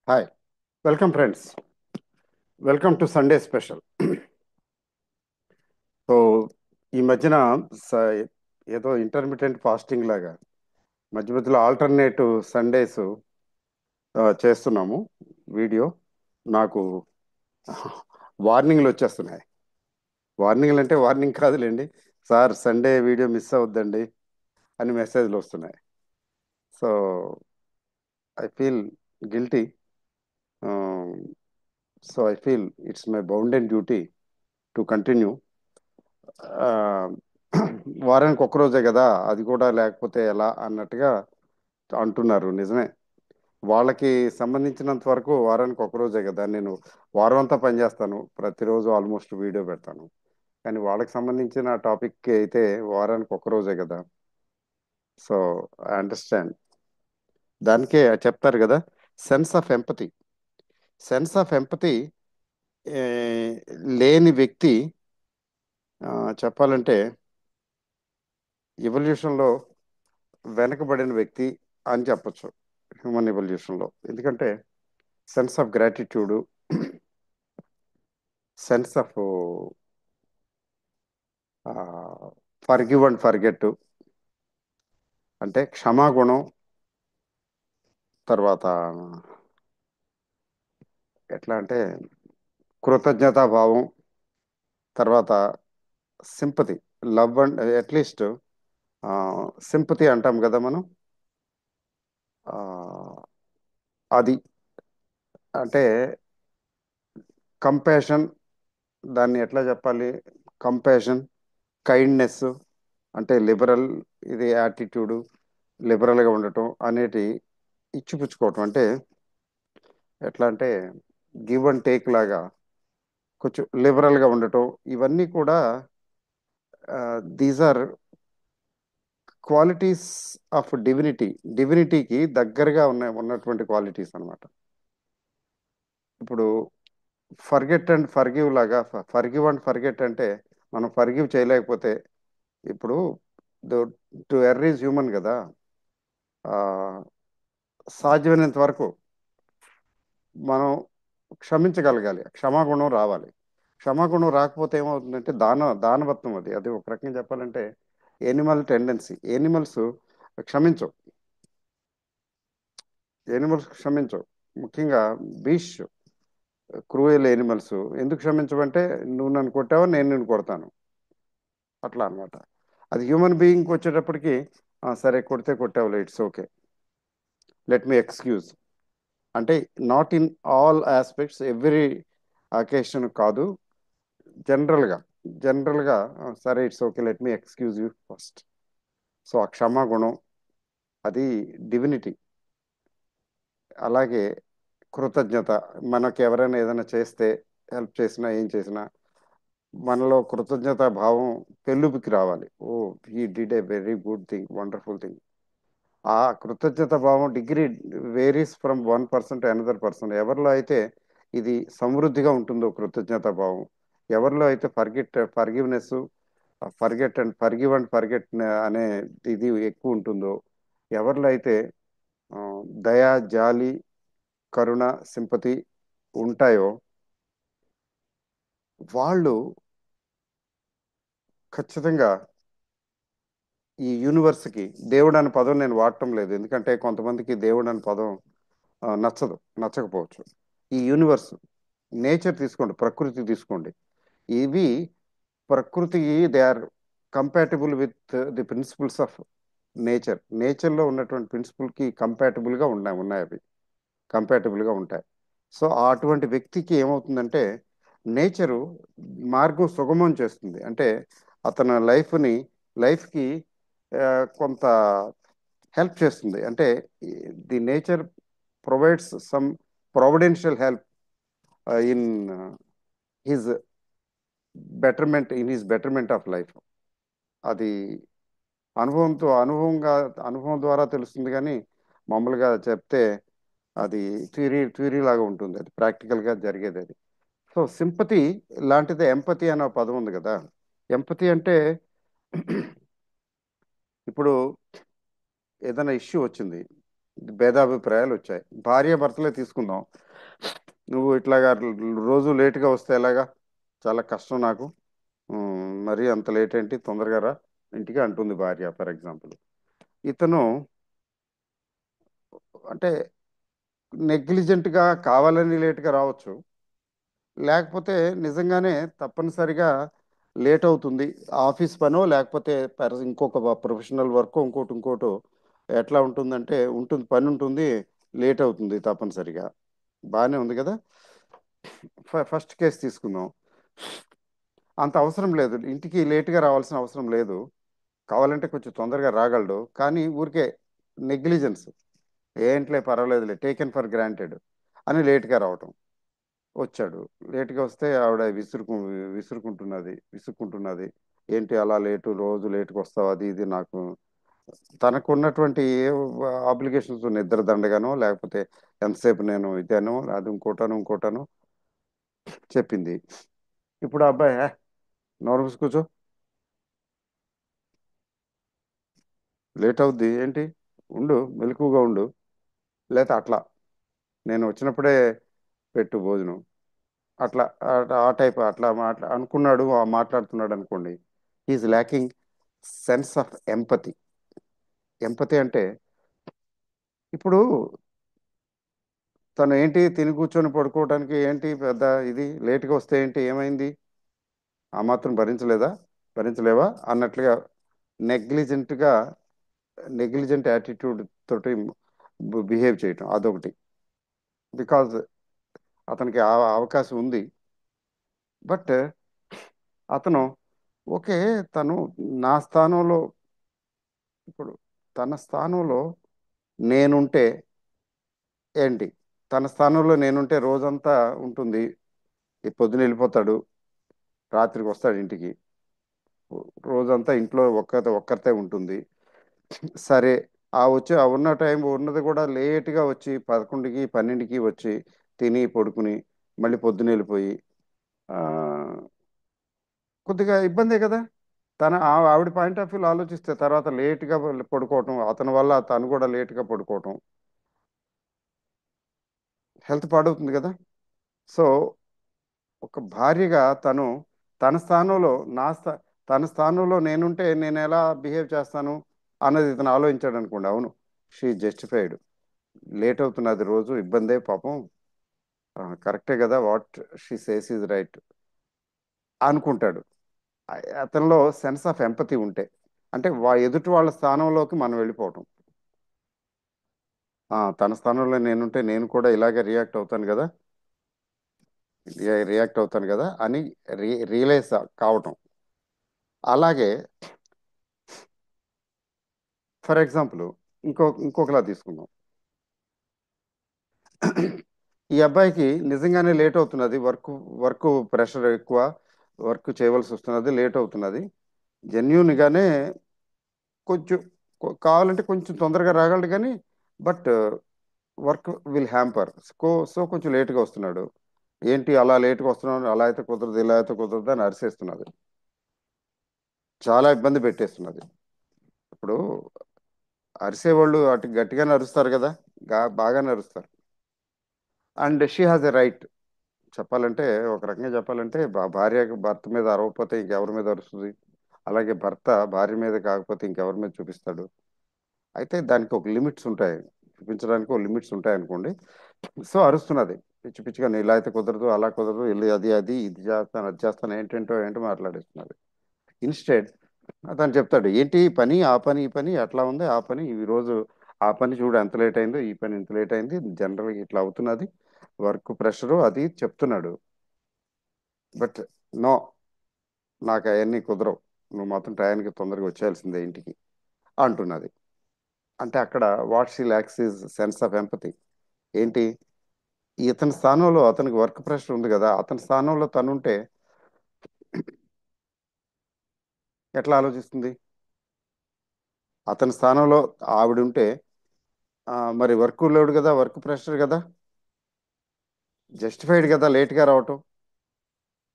Hi, welcome friends. Welcome to Sunday special. So ఈ మధ్యన స- ఏదో ఇంటర్మీడియట్ ఫాస్టింగ్ లాగా మధ్య మధ్యలో ఆల్టర్నేటివ్ సండేస్ చేస్తున్నాము. వీడియో నాకు వార్నింగ్లు వచ్చేస్తున్నాయి. వార్నింగ్లు అంటే వార్నింగ్ కాదులేండి, సార్ సండే వీడియో మిస్ అవద్దండి అని మెసేజ్లు వస్తున్నాయి. So I feel guilty. So I feel it's my bounden duty to continue. ఆ, వారానికి ఒక్క రోజే కదా, అది కూడా లేకపోతే ఎలా అన్నట్టుగా అంటున్నారు. నిజమే, వాళ్ళకి సంబంధించినంత వరకు వారానికి ఒక్క రోజే కదా. నేను వారం అంతా పనిచేస్తాను, ప్రతిరోజు ఆల్మోస్ట్ వీడియో పెడతాను. కానీ వాళ్ళకి సంబంధించిన టాపిక్ అయితే వారానికి ఒక్క రోజే కదా. So I understand. దానికే చెప్తారు కదా, sense of empathy. Sense of empathy లేని వ్యక్తి, ఆ, చెప్పాలంటే ఎవల్యూషన్లో వెనకబడిన వ్యక్తి అని చెప్పొచ్చు. హ్యూమన్ ఎవల్యూషన్లో. ఎందుకంటే sense of gratitude, sense of forgive and forget, అంటే క్షమాగుణం, తర్వాత ఎట్లా అంటే కృతజ్ఞతాభావం, తర్వాత sympathy, love and at least sympathy అంటాం కదా మనం. ఆ, అది అంటే కంపాషన్. దాన్ని ఎట్లా చెప్పాలి? కంపాషన్, కైండ్నెస్, అంటే లిబరల్, ఇది యాటిట్యూడ్, లిబరల్గా ఉండటం అనేటి ఇచ్చిపుచ్చుకోవటం. అంటే ఎట్లా అంటే గివ్ అండ్ టేక్ లాగా కొంచెం లిబరల్గా ఉండటం. ఇవన్నీ కూడా these are qualities of divinity. డివినిటీకి దగ్గరగా ఉన్నటువంటి క్వాలిటీస్ అన్నమాట. ఇప్పుడు ఫర్గెట్ అండ్ ఫర్గివ్ లాగా, ఫర్గివ్ అండ్ ఫర్గెట్ అంటే మనం ఫర్గివ్ చేయలేకపోతే, ఇప్పుడు టు ఎర్ర్ ఈజ్ హ్యూమన్ కదా. ఆ, సాధ్యమైనంత వరకు మనం క్షమించగలగాలి, క్షమాగుణం రావాలి. క్షమాగుణం రాకపోతే ఏమవుతుందంటే దానవత్వం. అది అది ఒక రకంగా చెప్పాలంటే ఎనిమల్ టెండెన్సీ. ఎనిమల్స్ క్షమించవు. ఎనిమల్స్ క్షమించవు. ముఖ్యంగా బీష్, క్రూయల్ ఎనిమల్స్ ఎందుకు క్షమించవంటే, నువ్వు నన్ను కొట్టావా, నేను నిన్ను కొడతాను, అట్లా అన్నమాట. అది హ్యూమన్ బీయింగ్కి వచ్చేటప్పటికి, సరే కొడితే కొట్టావులే, it's okay, let me excuse. అంటే not in all aspects, every occasion కాదు, జనరల్గా. జనరల్గా సరే it's okay, let me excuse you first. So ఆ క్షమాగుణం అది డివినిటీ. అలాగే కృతజ్ఞత. మనకు ఎవరైనా ఏదైనా చేస్తే, హెల్ప్ చేసినా, ఏం చేసినా మనలో కృతజ్ఞత భావం పెళ్ళుబికి రావాలి. Oh, he did a very good thing, wonderful thing. ఆ కృతజ్ఞత భావం degree varies from one person to another person. ఎవరిలో అయితే ఇది సమృద్ధిగా ఉంటుందో కృతజ్ఞత భావం, ఎవరిలో అయితే ఫర్గివ్నెస్, ఫర్గెట్ అనే ఇది ఎక్కువ ఉంటుందో, ఎవరిలో అయితే ఆ, దయ, జాలి, కరుణ, సింపతి ఉంటాయో, వాళ్ళు ఖచ్చితంగా ఈ యూనివర్స్కి, దేవుడు అనే పదం నేను వాడటం లేదు, ఎందుకంటే కొంతమందికి దేవుడు అనే పదం నచ్చదు, నచ్చకపోవచ్చు. ఈ యూనివర్స్, నేచర్ తీసుకోండి, ప్రకృతి తీసుకోండి. ఇవి ప్రకృతి, they are compatible with the principles of nature. నేచర్లో ఉన్నటువంటి ప్రిన్సిపల్కి కంపాటబుల్గా ఉన్నాయి అవి, కంపాటబుల్గా ఉంటాయి. సో అటువంటి వ్యక్తికి ఏమవుతుందంటే నేచరు మార్గం సుగమం చేస్తుంది. అంటే అతని లైఫ్కి కొంత హెల్ప్ చేస్తుంది. అంటే the nature provides some providential help in his betterment of life. అది అనుభవం ద్వారా తెలుస్తుంది. కానీ మామూలుగా చెప్తే అది థియరీ లాగా ఉంటుంది, అది ప్రాక్టికల్గా జరిగేది అది. సో సింపతి లాంటిదే ఎంపతి అనే పదం ఉంది కదా. ఎంపతి అంటే ఇప్పుడు ఏదైనా ఇష్యూ వచ్చింది, భేదాభిప్రాయాలు వచ్చాయి. భార్య భర్తలే తీసుకుందాం. నువ్వు ఇట్లాగా రోజు లేటుగా వస్తే ఎలాగా? చాలా కష్టం నాకు. మరీ అంత లేట్ ఏంటి, తొందరగా రా ఇంటికి అంటుంది భార్య ఫర్ ఎగ్జాంపుల్. ఇతను అంటే నెగ్లిజెంట్గా కావాలని లేటుగా రావచ్చు, లేకపోతే నిజంగానే తప్పనిసరిగా లేట్ అవుతుంది. ఆఫీస్ పనో లేకపోతే ఇంకొక ప్రొఫెషనల్ వర్క్ ఇంకోటి ఎట్లా ఉంటుందంటే ఉంటుంది, పని ఉంటుంది, లేట్ అవుతుంది తప్పనిసరిగా. బాగానే ఉంది కదా. ఫస్ట్ కేసు తీసుకుందాం. అంత అవసరం లేదు, ఇంటికి లేటుగా రావాల్సిన అవసరం లేదు. కావాలంటే కొంచెం తొందరగా రాగలడు, కానీ ఊరికే నెగ్లిజెన్స్, ఏంట్లే పర్వాలేదులే, టేకెన్ ఫర్ గ్రాంటెడ్ అని లేట్గా రావటం. వచ్చాడు. లేట్గా వస్తే ఆవిడ విసుక్కుంటున్నది. ఏంటి అలా లేటు, రోజు లేటుగా వస్తావు, అది ఇది. నాకు తనకున్నటువంటి ఏ ఆబ్లిగేషన్స్, నిద్ర దండగానో లేకపోతే ఎంతసేపు నేను ఇదేనో అది ఇంకోటాను చెప్పింది. ఇప్పుడు ఆ అబ్బాయి, నోరు మూసి కూర్చో, లేట్ అవుద్ది ఏంటి, ఉండు మెలకుగా ఉండు, లేకపోతే అట్లా నేను వచ్చినప్పుడే పెట్టు భోజనం, అట్లా ఆ టైప్ అట్లా అనుకున్నాడు, మాట్లాడుతున్నాడు అనుకోండి. Is lacking sense of empathy. Empathy అంటే ఇప్పుడు తను ఏంటి తిని కూర్చొని పడుకోవడానికి ఏంటి పెద్ద ఇది, లేట్గా వస్తే ఏంటి ఏమైంది, ఆ మాత్రం భరించలేదా, భరించలేవా అన్నట్లుగా నెగ్లిజెంట్గా, నెగ్లిజెంట్ యాటిట్యూడ్ తోటి బిహేవ్ చేయటం అదొకటి. బికాజ్ అతనికి ఆ అవకాశం ఉంది. బట్ అతను ఓకే, తను నా స్థానంలో, ఇప్పుడు తన స్థానంలో నేనుంటే ఏంటి, తన స్థానంలో నేనుంటే రోజంతా ఉంటుంది. ఈ పొద్దున వెళ్ళిపోతాడు, రాత్రికి వస్తాడు ఇంటికి, రోజంతా ఇంట్లో ఒక్కరితే ఉంటుంది. సరే, ఆ ఉన్న టైం ఉన్నది కూడా లేట్గా వచ్చి 11కి 12కి వచ్చి తిని పడుకుని మళ్ళీ పొద్దున వెళ్ళిపోయి ఆ, కొద్దిగా ఇబ్బందే కదా. ఆవిడ పాయింట్ ఆఫ్ వ్యూలో ఆలోచిస్తే తర్వాత లేట్గా పడుకోవటం, అతని వల్ల తను కూడా లేట్గా పడుకోవటం, హెల్త్ పాడవుతుంది కదా. సో ఒక భార్యగా తను తన స్థానంలో తన స్థానంలో నేనుంటే నేను ఎలా బిహేవ్ చేస్తాను అన్నది ఇతను ఆలోచించాడు అనుకోండి. అవును, షీ జస్టిఫైడ్. లేట్ అవుతున్నది రోజు, ఇబ్బందే పాపం, కరెక్టే కదా, what she says is right అనుకుంటాడు. అతనిలో సెన్స్ ఆఫ్ ఎంపతి ఉంటే, అంటే ఎదుటి వాళ్ళ స్థానంలోకి మనం వెళ్ళిపోవటం. తన స్థానంలో నేనుంటే నేను కూడా ఇలాగే రియాక్ట్ అవుతాను కదా అని రియలైజ్ కావటం. అలాగే ఫర్ ఎగ్జాంపుల్ ఇంకొకలా తీసుకుందాం. ఈ అబ్బాయికి నిజంగానే లేట్ అవుతున్నది, వర్క్ ప్రెషర్ ఎక్కువ, వర్క్ చేయవలసి వస్తున్నది, లేట్ అవుతున్నది. జెన్యున్గానే కొంచెం కావాలంటే కొంచెం తొందరగా రాగలడు కానీ, బట్ వర్క్ విల్ హ్యాంపర్. కొంచెం లేట్గా వస్తున్నాడు. ఏంటి అలా లేట్గా వస్తున్నాడు, అలా అయితే కుదరదు, ఇలా అయితే కుదరదు అని అరిసేస్తున్నది, చాలా ఇబ్బంది పెట్టేస్తున్నది. ఇప్పుడు అరిసేవాళ్ళు అటు గట్టిగానే అరుస్తారు కదా, బాగానే అరుస్తారు. And she has a right. చెప్పాలంటే, ఒక రకంగా చెప్పాలంటే, భార్య భర్త మీద అరవకపోతే ఇంకెవరి మీద అరుస్తుంది? అలాగే భర్త భార్య మీద కాకపోతే ఇంకెవరి మీద చూపిస్తాడు? అయితే దానికి ఒక లిమిట్స్ ఉంటాయి, చూపించడానికి ఒక లిమిట్స్ ఉంటాయి అనుకోండి. సో అరుస్తున్నది పిచ్చి పిచ్చిగా, "నీ ఇలా అయితే కుదరదు, అలా కుదరదు, వెళ్ళి అది ఇది చేస్తాను, అది చేస్తాను", ఏంటో మాట్లాడిస్తున్నది. ఇన్స్టెడ్ అతను చెప్తాడు, ఏంటి ఈ పని, ఆ పని, ఈ పని అట్లా ఉంది, ఆ పని ఈ రోజు, ఆ పని చూడు ఎంత లేట్ అయిందో, ఈ పని ఇంత లేట్ అయింది, జనరల్గా ఇట్లా అవుతున్నది, వర్క్ ప్రెషరు అది చెప్తున్నాడు. బట్ నో, నాకు అవన్నీ కుదరవు, నువ్వు మాత్రం టయానికి తొందరగా వచ్చేయాల్సిందే ఇంటికి అంటున్నది. అంటే అక్కడ what she lakhs is sense of empathy. ఏంటి, ఇతని స్థానంలో అతనికి వర్క్ ప్రెషర్ ఉంది కదా, అతని స్థానంలో తనుంటే ఎట్లా ఆలోచిస్తుంది? అతని స్థానంలో ఆవిడ ఉంటే మరి వర్క్ లోడ్ కదా, వర్క్ ప్రెషర్ కదా, జస్టిఫైడ్ కదా లేట్గా రావటం.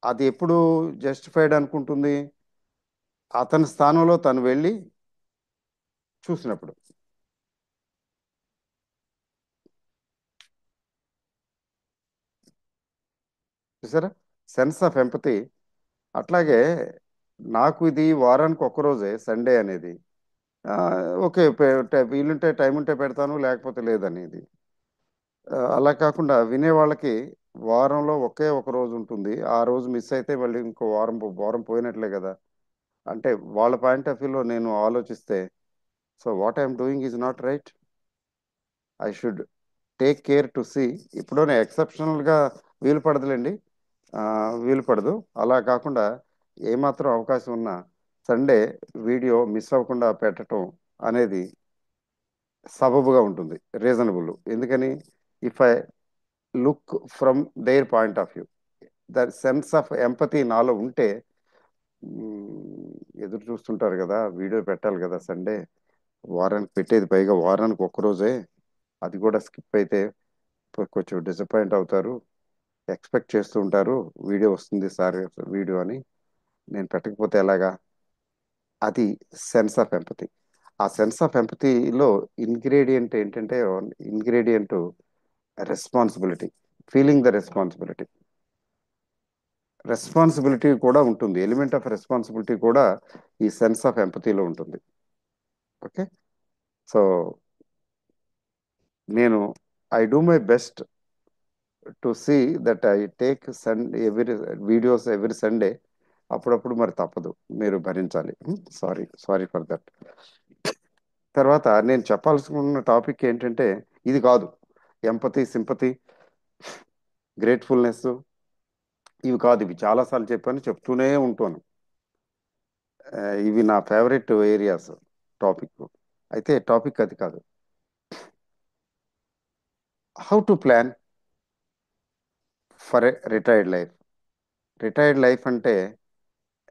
అది ఎప్పుడు జస్టిఫైడ్ అనుకుంటుంది? అతని స్థానంలో తను వెళ్ళి చూసినప్పుడు. చూసారా, సెన్స్ ఆఫ్ ఎంపతి. అట్లాగే నాకు ఇది వారానికి ఒక్క రోజే సండే అనేది. ఆ, ఓకే, వీలుంటే టైం ఉంటే పెడతాను, లేకపోతే లేదనేది. అలా కాకుండా వినే వాళ్ళకి వారంలో ఒకే ఒక రోజు ఉంటుంది, ఆ రోజు మిస్ అయితే మళ్ళీ ఇంకో వారం వారం పోయినట్లే కదా. అంటే వాళ్ళ పాయింట్ ఆఫ్ వ్యూలో నేను ఆలోచిస్తే, so what I'm doing is not right. I should take care to see. ఇప్పుడునే ఎక్సెప్షనల్గా వీలు పడదులేండి, ఆ, వీలు పడదు. అలా కాకుండా ఏమాత్రం అవకాశం ఉన్నా సండే వీడియో మిస్ అవ్వకుండా పెట్టడం అనేది సబబుగా ఉంటుంది, రీజనబుల్. ఎందుకని, if I look from their point of view, the sense of empathy నాలో ఉంటే, ఎదురు చూస్తుంటారు కదా, వీడియో పెట్టాలి కదా సండే, వారానికి పెట్టేది పైగా వారానికి ఒక్కరోజే, అది కూడా స్కిప్ అయితే కొంచెం డిసప్పాయింట్ అవుతారు, ఎక్స్పెక్ట్ చేస్తూ ఉంటారు వీడియో వస్తుంది సార్, వీడియో అని, నేను పెట్టకపోతే ఎలాగా. అది సెన్స్ ఆఫ్ ఎంపతి. ఆ సెన్స్ ఆఫ్ ఎంపతిలో ఇంగ్రీడియంట్ ఏంటంటే, ingredient responsibility, feeling the responsibility. Responsibility కూడా ఉంటుంది, ఎలిమెంట్ ఆఫ్ రెస్పాన్సిబిలిటీ కూడా ఈ సెన్స్ ఆఫ్ ఎంపతిలో ఉంటుంది. ఓకే. సో నేను I do my best to see that I take every videos every Sunday. అప్పుడప్పుడు మరి తప్పదు, మీరు భరించాలి. Sorry, sorry for that. తర్వాత నేను చెప్పాల్సిన టాపిక్ ఏంటంటే ఇది కాదు. ఎంపతి, సింపతి, గ్రేట్ఫుల్నెస్, ఇవి కాదు. ఇవి చాలాసార్లు చెప్పాను, చెప్తూనే ఉంటాను. ఇవి నా ఫేవరెట్ ఏరియాస్, టాపిక్. అయితే టాపిక్ అది కాదు. How to plan for a retired life. Retired life అంటే,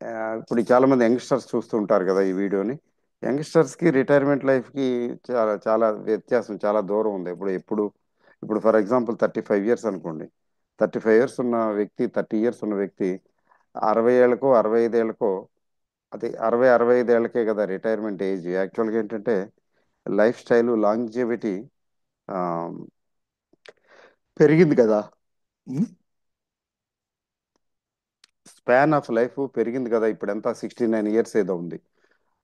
ఆ, ఇప్పుడు చాలా మంది యంగ్స్టర్స్ చూస్తూ ఉంటారు కదా ఈ వీడియోని. యంగ్స్టర్స్ కి రిటైర్మెంట్ లైఫ్ కి చాలా చాలా వ్యత్యాసం, చాలా దూరం ఉంది. ఇప్పుడు ఫర్ ఎగ్జాంపుల్ 35 ఇయర్స్ అనుకోండి. 35 ఇయర్స్ ఉన్న వ్యక్తి, 30 ఇయర్స్ ఉన్న వ్యక్తి 60 ఏళ్ళకో 65 ఏళ్ళకో, అది 65 ఏళ్ళకే కదా రిటైర్మెంట్ ఏజ్. యాక్చువల్గా ఏంటంటే లైఫ్ స్టైల్ లాంగ్జివిటీ పెరిగింది కదా. స్పాన్ ఆఫ్ లైఫ్ పెరిగింది కదా. ఇప్పుడు ఎంత, 69 ఇయర్స్ ఏదో ఉంది.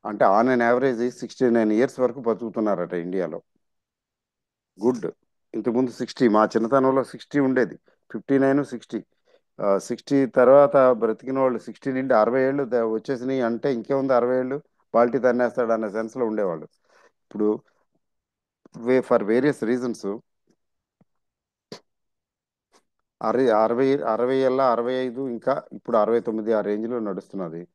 అంటే ఆన్ అన్ యావరేజ్ 69 ఇయర్స్ వరకు బతుకుతున్నారట ఇండియాలో. గుడ్. ఇంతకుముందు 60, మా చిన్నతనంలో 60 ఉండేది. 59, 60. 60 తర్వాత బ్రతికిన వాళ్ళు 60 నుండి 60 ఏళ్ళు వచ్చేసినాయి అంటే ఇంకేముంది, 60 ఏళ్ళు పాల్టీ తన్నేస్తాడు అన్న సెన్స్లో ఉండేవాళ్ళు. ఇప్పుడు ఫర్ వేరియస్ రీజన్స్ అరవై 60 ఏళ్ళ 65, ఇంకా ఇప్పుడు 69 ఆ రేంజ్లో నడుస్తున్నది.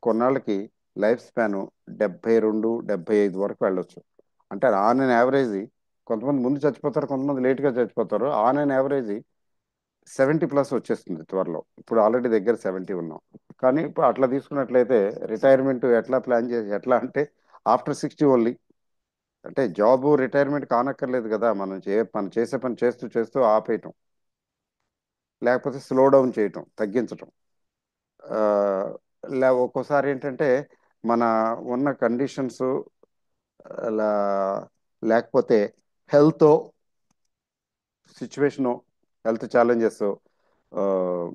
కొన్నాళ్ళకి లైఫ్ స్పాన్ 72, 75 వరకు వెళ్ళొచ్చు. అంటే ఆన్ అన్ యావరేజ్, కొంతమంది ముందు చచ్చిపోతారు, కొంతమంది లేట్గా చచ్చిపోతారు. ఆన్ అన్ యావరేజ్ 70+ వచ్చేస్తుంది త్వరలో. ఇప్పుడు ఆల్రెడీ దగ్గర 70 ఉన్నాం. కానీ ఇప్పుడు అట్లా తీసుకున్నట్లయితే రిటైర్మెంట్ ఎట్లా ప్లాన్ చేసి, ఎట్లా అంటే ఆఫ్టర్ 60 ఓన్లీ. అంటే జాబ్ రిటైర్మెంట్ కానక్కర్లేదు కదా, మనం చేసే పని చేస్తూ చేస్తూ ఆపేయటం, లేకపోతే స్లో డౌన్ చేయటం, తగ్గించటం. ఆ, ఒక్కోసారి ఏంటంటే మన ఉన్న కండిషన్స్, అలా లేకపోతే హెల్త్ సిచ్యువేషను, హెల్త్ ఛాలెంజెస్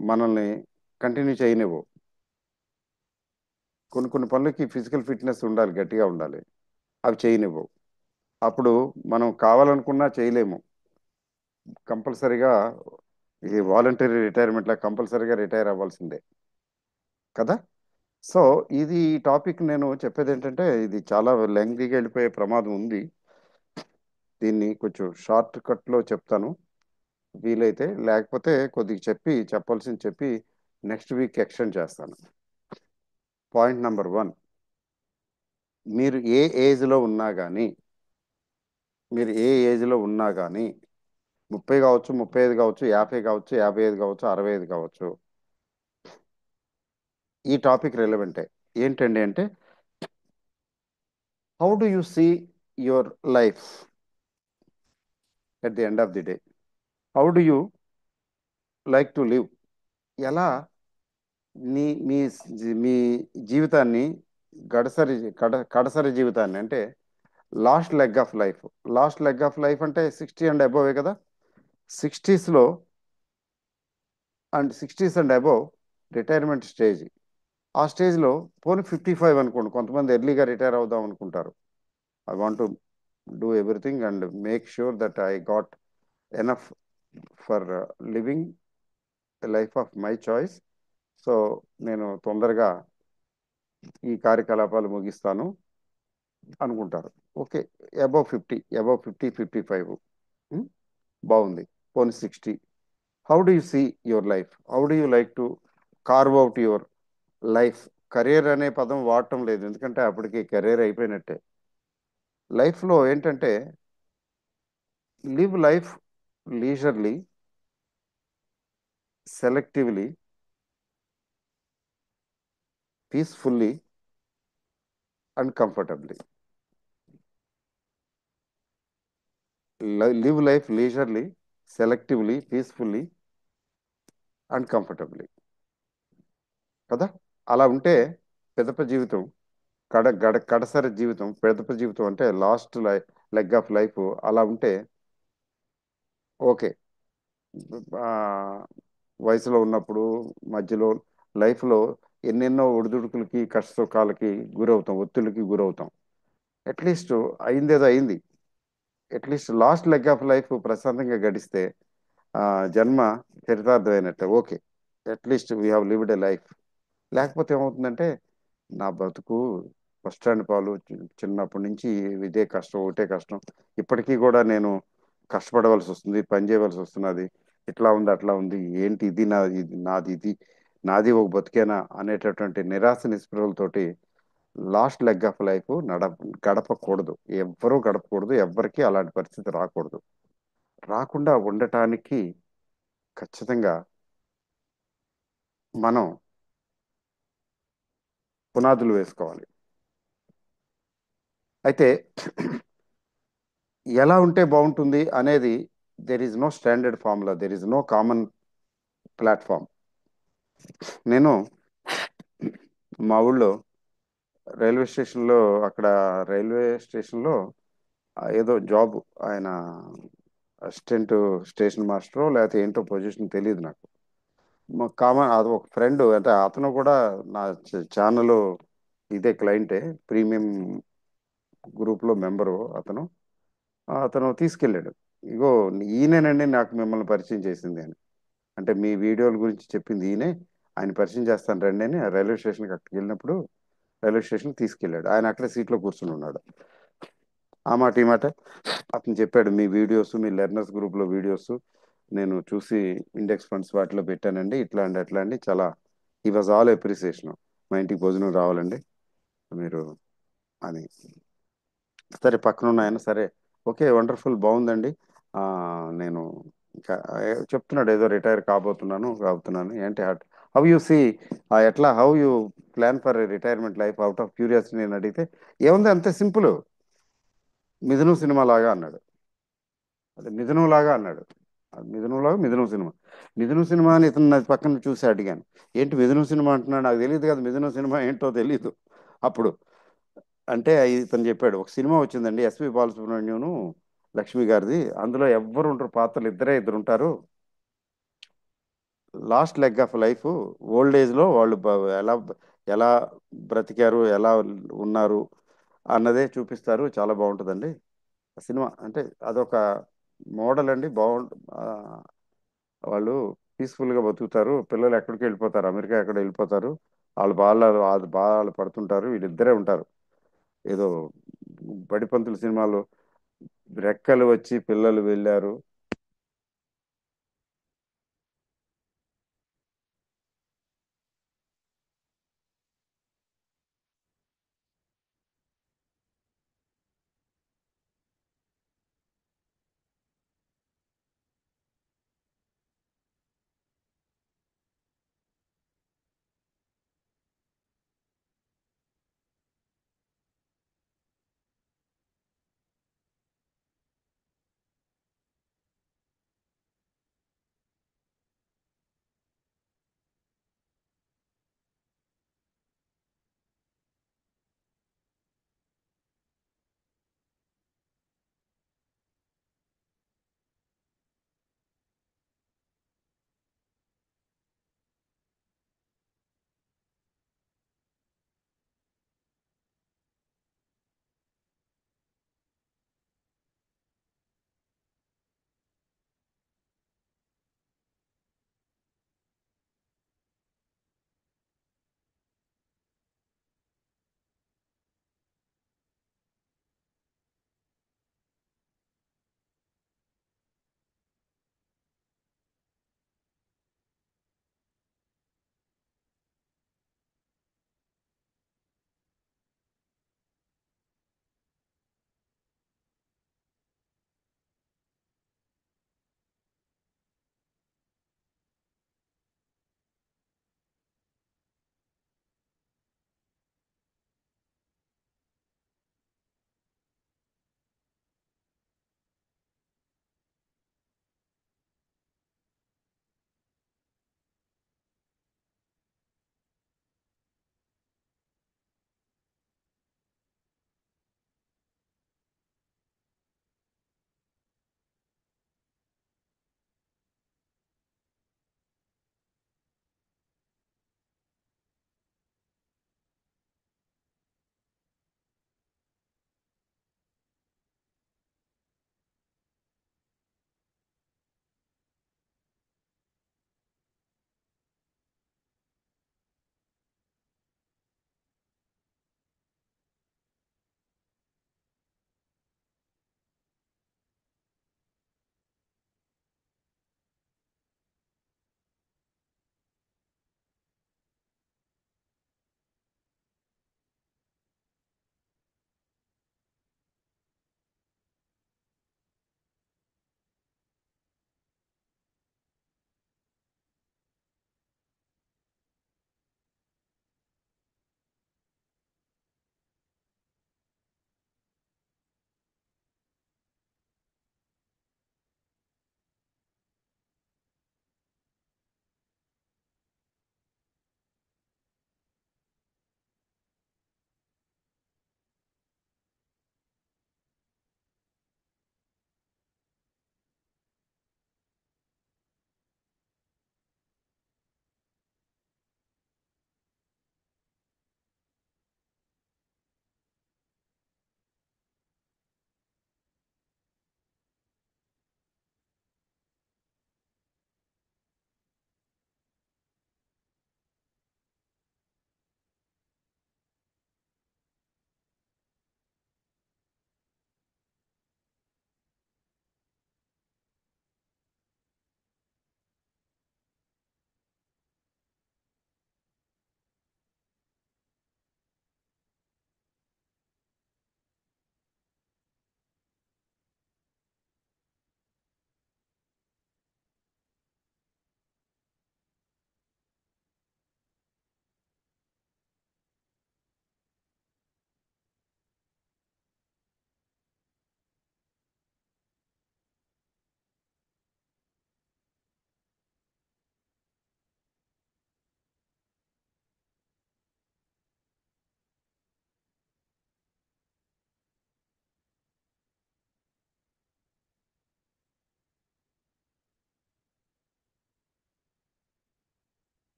మనల్ని కంటిన్యూ చేయనివ్వు. కొన్ని కొన్ని పనులకి ఫిజికల్ ఫిట్నెస్ ఉండాలి, గట్టిగా ఉండాలి, అవి చేయనివ్వు. అప్పుడు మనం కావాలనుకున్నా చేయలేము. కంపల్సరీగా ఈ వాలంటరీ రిటైర్మెంట్లో కంపల్సరీగా రిటైర్ అవ్వాల్సిందే కదా. సో ఇది ఈ టాపిక్ నేను చెప్పేది ఏంటంటే, ఇది చాలా లెంగ్తీగా వెళ్ళిపోయే ప్రమాదం ఉంది. దీన్ని కొంచెం షార్ట్ కట్లో చెప్తాను వీలైతే, లేకపోతే కొద్దిగా చెప్పాల్సింది చెప్పి నెక్స్ట్ వీక్ ఎక్స్టెండ్ చేస్తాను. పాయింట్ నెంబర్ 1, మీరు ఏ ఏజ్లో ఉన్నా కానీ, మీరు ఏ ఏజ్లో ఉన్నా కానీ, 30 కావచ్చు, 35 కావచ్చు, 50 కావచ్చు, 55 కావచ్చు, 65 కావచ్చు, ఈ టాపిక్ రిలవెంటే. ఏంటండి అంటే, how do you see your life at the end of the day? How do you like to live? ఎలా నీ మీ మీ జీవితాన్ని, కడసరి జీవితాన్ని అంటే last leg of life. Last leg of life అంటే 60 అండ్ అబోవే కదా. 60స్లో and 60s and above retirement stage. ఆ స్టేజ్లో పోనీ 55 అనుకోండి, కొంతమంది ఎర్లీగా రిటైర్ అవుదాం అనుకుంటారు. I want to do everything and make sure that I got enough for living life of my choice. So నేను తొందరగా ఈ కార్యకలాపాలు ముగిస్తాను అనుకుంటారు. Okay, above 50, 55. బాగుంది. పోనీ 60. How do you see your life? How do you like to carve out your life? Career అనే పదం వాడటం లేదు, ఎందుకంటే అప్పటికి కెరీర్ అయిపోయినట్టే. లైఫ్లో ఏంటంటే live life leisurely, selectively, peacefully and comfortably. Live life leisurely, selectively, peacefully and comfortably. కదా? అలా ఉంటే పెదప జీవితం, కడసరి జీవితం, పెదప జీవితం అంటే లాస్ట్ లెగ్ ఆఫ్ లైఫ్. అలా ఉంటే ఓకే. ఆ, వయసులో ఉన్నప్పుడు, మధ్యలో లైఫ్లో ఎన్నెన్నో ఒడిదుడుకులకి, కష్ట సుఖాలకి గురవుతాం, ఒత్తిడికి గురవుతాం. అట్లీస్ట్ అయిందేదో అయింది. At least last leg of life ప్రశాంతంగా గడిస్తే ఆ, జన్మ చరితార్థమైనట్టే. Okay, at least we have lived a life. లేకపోతే ఏమవుతుందంటే నా బతుకు బస్ స్టాండ్ పాలు, చిన్నప్పటి నుంచి ఇదే కష్టం, ఒకటే కష్టం, ఇప్పటికీ కూడా నేను కష్టపడవలసి వస్తుంది, పని చేయవలసి వస్తున్నది, ఇట్లా ఉంది అట్లా ఉంది, ఏంటి ఇది, నాది ఒక బతికేనా అనేటటువంటి నిరాశ నిస్పృహలతోటి లాస్ట్ లెగ్ ఆఫ్ లైఫ్ గడపకూడదు. ఎవ్వరూ గడపకూడదు, ఎవ్వరికీ అలాంటి పరిస్థితి రాకూడదు. రాకుండా ఉండటానికి ఖచ్చితంగా మనం పునాదులు వేసుకోవాలి. అయితే ఎలా ఉంటే బాగుంటుంది అనేది, there is no standard formula, there is no common platform. నేను మా ఊళ్ళో రైల్వే స్టేషన్లో, అక్కడ రైల్వే స్టేషన్లో ఏదో జాబ్, ఆయన అసిస్టెంట్ స్టేషన్ మాస్టరో లేకపోతే ఏంటో పొజిషన్ తెలియదు నాకు. మా కామన్ అది ఒక ఫ్రెండ్, అంటే అతను కూడా నా ఛానల్ ఇదే క్లయింటే, ప్రీమియం గ్రూప్లో మెంబరు అతను. అతను తీసుకెళ్ళాడు. ఇగో ఈయనేనండి నాకు మిమ్మల్ని పరిచయం చేసింది అని. అంటే మీ వీడియోల గురించి చెప్పింది ఈయనే, ఆయన పరిచయం చేస్తాను రండి అని రైల్వే స్టేషన్కి అక్కడికి వెళ్ళినప్పుడు రైల్వే స్టేషన్కి తీసుకెళ్ళాడు. ఆయన అక్కడే సీట్లో కూర్చుని ఉన్నాడు. ఆ మాట ఈ మాట అతను చెప్పాడు, మీ వీడియోస్, మీ లెర్నర్స్ గ్రూప్లో వీడియోస్ నేను చూసి ఇండెక్స్ ఫండ్స్ వాటిలో పెట్టానండి, ఇట్లా అండి అట్లా అండి, చాలా ఈ వాజ్ ఆల్ అప్రిసియేషన్. మా ఇంటికి భోజనం రావాలండి మీరు అని. సరే, పక్కన ఉన్న ఆయన సరే, ఓకే, వండర్ఫుల్, బాగుందండి. ఆ, నేను ఇంకా చెప్తున్నాడు ఏదో రిటైర్ కాబోతున్నాను ఏంటి హౌ యూ సీ, ఎట్లా how you plan for retirement life out of curiosity నేను అడిగితే, ఏముంది అంతే సింపుల్, మిథునం సినిమా లాగా అన్నాడు. అదే మిథునం లాగా అన్నాడు. అది మిథునం లాగా, మిథునం సినిమా, మిథునం సినిమా అని ఇతను నా పక్కన చూసి అడిగాను, ఏంటి మిథునం సినిమా అంటున్నాడు, నాకు తెలియదు కదా మిథునం సినిమా ఏంటో తెలియదు అప్పుడు. అంటే ఇతను చెప్పాడు, ఒక సినిమా వచ్చిందండి ఎస్పి బాలసుబ్రహ్మణ్యం, లక్ష్మి గారిది, అందులో ఎవ్వరు ఉంటారు, పాత్రలు ఇద్దరు ఉంటారు. Last leg of life, old ఏజ్లో వాళ్ళు ఎలా బ్రతికారు, ఎలా ఉన్నారు అన్నదే చూపిస్తారు, చాలా బాగుంటుందండి ఆ సినిమా. అంటే అదొక మోడల్ అండి, వాళ్ళు పీస్ఫుల్గా బతుకుతారు, పిల్లలు ఎక్కడికి వెళ్ళిపోతారు, అమెరికా ఎక్కడ వెళ్ళిపోతారు, వాళ్ళు బాగా పడుతుంటారు, వీళ్ళిద్దరే ఉంటారు. ఏదో బడిపంతుల సినిమాలో రెక్కలు వచ్చి పిల్లలు వెళ్ళారు.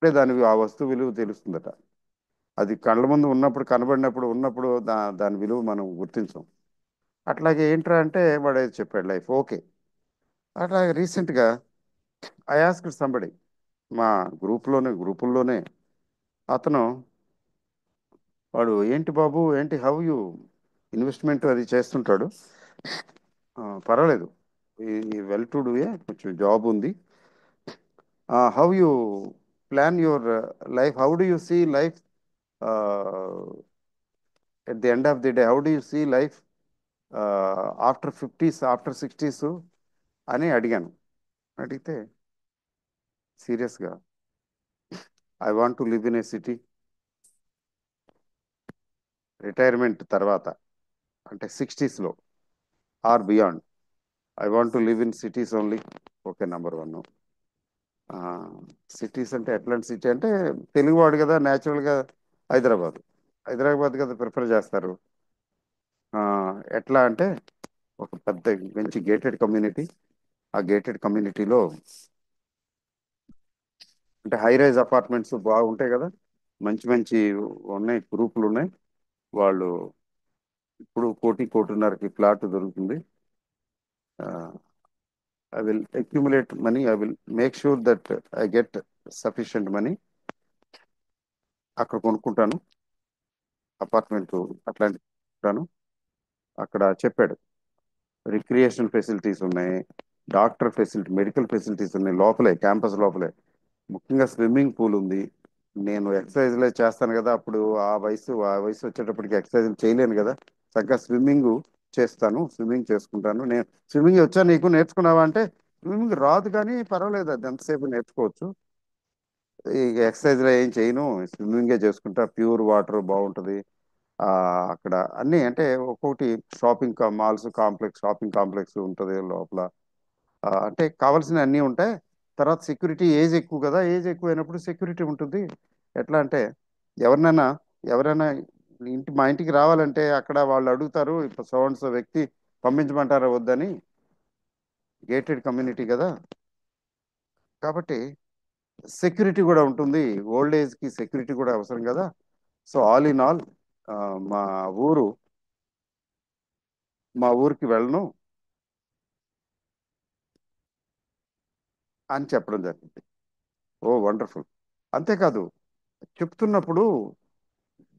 అప్పుడే ఆ వస్తువు విలువ తెలుస్తుందట. అది కళ్ళ ముందు ఉన్నప్పుడు, కనబడినప్పుడు ఉన్నప్పుడు దాని విలువ మనం గుర్తించం. అట్లాగే ఏంట్రా అంటే వాడు ఏదో చెప్పాడు లైఫ్ ఓకే. అట్లాగే రీసెంట్గా ఐ ఆస్క్డ్ సంబడి, మా గ్రూపుల్లోనే అతను, ఏంటి బాబు ఏంటి హౌ యూ ఇన్వెస్ట్మెంట్ అది చేస్తుంటాడు. పర్వాలేదు, ఈ వెల్ టు డూ, కొంచెం జాబ్ ఉంది. How you plan your life, how do you see life at the end of the day, how do you see life after fifties, after sixties అని అడిగాను. అడిగితే సీరియస్గా, I want to live in a city, retirement తర్వాత అంటే సిక్స్టీస్లో or beyond, I want to live in cities only. Okay, number one. Cities అంటే ఎట్లాంటి city అంటే, తెలుగువాడు కదా, న్యాచురల్గా హైదరాబాద్. హైదరాబాద్ కదా ప్రిఫర్ చేస్తారు. ఆ, ఎట్లా అంటే ఒక పెద్ద మంచి గేటెడ్ కమ్యూనిటీ, ఆ గేటెడ్ కమ్యూనిటీలో అంటే హై రైజ్ అపార్ట్మెంట్స్ బాగుంటాయి కదా, మంచి మంచి ఉన్నాయి, గ్రూపులు ఉన్నాయి. వాళ్ళు ఇప్పుడు కోటిన్నరకి ప్లాట్ దొరుకుతుంది. I will accumulate money, I will make sure that I get sufficient money, అక్కడ కొనుక్కుంటాను అపార్ట్మెంట్, అట్లాంటి కొనుక్కుంటాను. అక్కడ చెప్పాడు రిక్రియేషన్ ఫెసిలిటీస్ ఉన్నాయి, డాక్టర్ ఫెసిలిటీ, మెడికల్ ఫెసిలిటీస్ ఉన్నాయి లోపలే, క్యాంపస్ లోపలే. ముఖ్యంగా స్విమ్మింగ్ పూల్ ఉంది. నేను ఎక్సర్సైజ్లే చేస్తాను కదా, అప్పుడు ఆ వయసు వచ్చేటప్పటికి ఎక్సర్సైజ్ చేయలేను కదా, చక్కగా స్విమ్మింగ్ చేస్తాను, స్విమ్మింగ్ చేసుకుంటాను. నేను స్విమ్మింగ్ వచ్చా నీకు, నేర్చుకున్నావా అంటే, స్విమ్మింగ్ రాదు కానీ పర్వాలేదు, అది ఎంతసేపు నేర్చుకోవచ్చు. ఈ ఎక్సర్సైజ్లో ఏం చేయను, స్విమ్మింగే చేసుకుంటా, ప్యూర్ వాటర్ బాగుంటుంది. ఆ, అక్కడ అన్నీ అంటే ఒక్కొక్కటి మాల్స్ కాంప్లెక్స్, షాపింగ్ కాంప్లెక్స్ ఉంటుంది లోపల. అంటే కావాల్సిన అన్నీ ఉంటాయి. తర్వాత సెక్యూరిటీ, ఏజ్ ఎక్కువ కదా, ఏజ్ ఎక్కువ అయినప్పుడు సెక్యూరిటీ ఉంటుంది. ఎట్లా అంటే ఎవరినైనా ఎవరైనా మా ఇంటికి రావాలంటే అక్కడ వాళ్ళు అడుగుతారు, ఇప్పుడు సో వ్యక్తి పంపించమంటారా వద్దని, గేటెడ్ కమ్యూనిటీ కదా, కాబట్టి సెక్యూరిటీ కూడా ఉంటుంది. ఓల్డ్ ఏజ్ కి సెక్యూరిటీ కూడా అవసరం కదా. సో ఆల్ ఇన్ ఆల్, మా ఊరు మా ఊరికి వెళ్ళను అని చెప్పడం జరిగింది. ఓ వండర్ఫుల్. అంతేకాదు, చెప్తున్నప్పుడు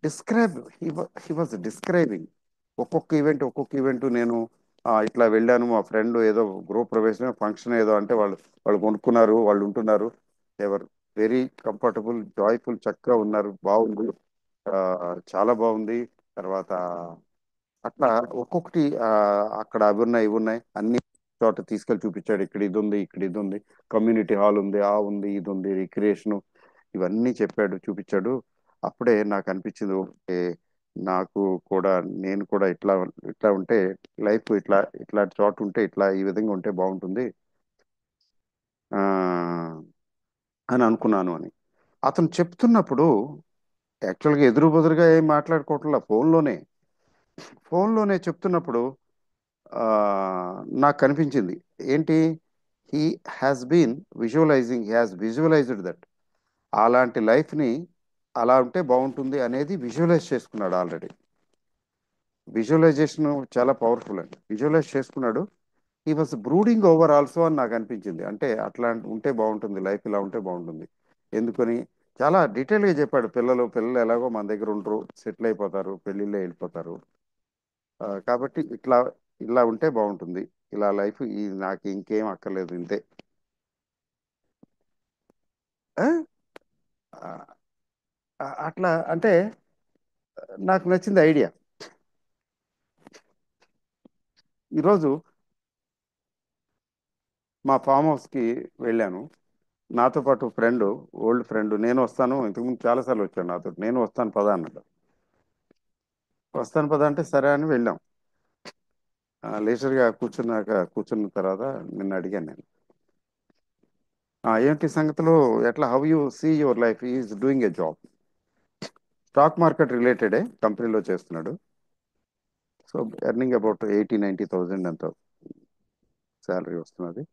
డిస్క్రైబ్ హీ వాజ్ డిస్క్రైబింగ్ ఒక్కొక్క ఈవెంట్ నేను ఇట్లా వెళ్ళాను, మా ఫ్రెండ్ ఏదో ప్రవేశం ఫంక్షన్ ఏదో అంటే వాళ్ళు కొనుక్కున్నారు, వాళ్ళు ఉంటున్నారు, ఎవరు వెరీ కంఫర్టబుల్, జాయ్ఫుల్, చక్కగా ఉన్నారు, బాగుంది, ఆ, చాలా బాగుంది. తర్వాత అట్లా ఒక్కొక్కటి అక్కడ అవి ఉన్నాయి, ఇవి ఉన్నాయి, అన్ని చోట తీసుకెళ్లి చూపించాడు. ఇక్కడ ఇది ఉంది, ఇక్కడ ఇది ఉంది, కమ్యూనిటీ హాల్ ఉంది, ఆ ఉంది, ఇది ఉంది, రిక్రియేషన్, ఇవన్నీ చెప్పాడు, చూపించాడు. అప్పుడే నాకు అనిపించింది ఓకే, నాకు కూడా, నేను కూడా ఇట్లా ఇట్లా ఉంటే లైఫ్ ఇట్లా చోట ఉంటే, ఇట్లా ఈ విధంగా ఉంటే బాగుంటుంది ఆ, అని అనుకున్నాను అని. అతను చెప్తున్నప్పుడు యాక్చువల్గా ఎదురు బెదురుగా ఏం మాట్లాడుకోవట్లా, ఫోన్లోనే చెప్తున్నప్పుడు ఆ, నాకు కనిపించింది ఏంటి, he he has visualised that, అలాంటి లైఫ్ని అలా ఉంటే బాగుంటుంది అనేది విజువలైజ్ చేసుకున్నాడు ఆల్రెడీ. విజువలైజేషన్ చాలా పవర్ఫుల్ అండి, విజువలైజ్ చేసుకున్నాడు. ఈ వాజ్ బ్రూడింగ్ ఓవర్ ఆల్సో అని నాకు అనిపించింది. అంటే అట్లా ఉంటే బాగుంటుంది లైఫ్, ఇలా ఉంటే బాగుంటుంది ఎందుకని చాలా డీటెయిల్గా చెప్పాడు. పిల్లలు ఎలాగో మన దగ్గర ఉండరు, సెటిల్ అయిపోతారు, పెళ్ళిళ్ళే వెళ్ళిపోతారు. కాబట్టి ఇలా ఉంటే బాగుంటుంది, ఇలా లైఫ్, నాకు ఇంకేం అక్కర్లేదు, ఇంతే. ఆ? అట్లా అంటే నాకు నచ్చింది ఐడియా. ఈరోజు మా ఫామ్ హౌస్కి వెళ్ళాను. నాతో పాటు ఓల్డ్ ఫ్రెండ్, నేను వస్తాను, ఇంతకుముందు చాలాసార్లు వచ్చాను నాతో, నేను వస్తాను పదా అన్నాడు. వస్తాను పదా అంటే సరే అని వెళ్ళాం. లేచర్గా కూర్చున్న తర్వాత నిన్ను అడిగాను నేను, ఏంటి సంగతులు, ఎట్లా, how you see your life, is doing a job, stock market రిలేటెడే కంపెనీలో చేస్తున్నాడు. సో ఎర్నింగ్ అబౌట్ 80-90 థౌజండ్ ఎంతో శాలరీ వస్తున్నది.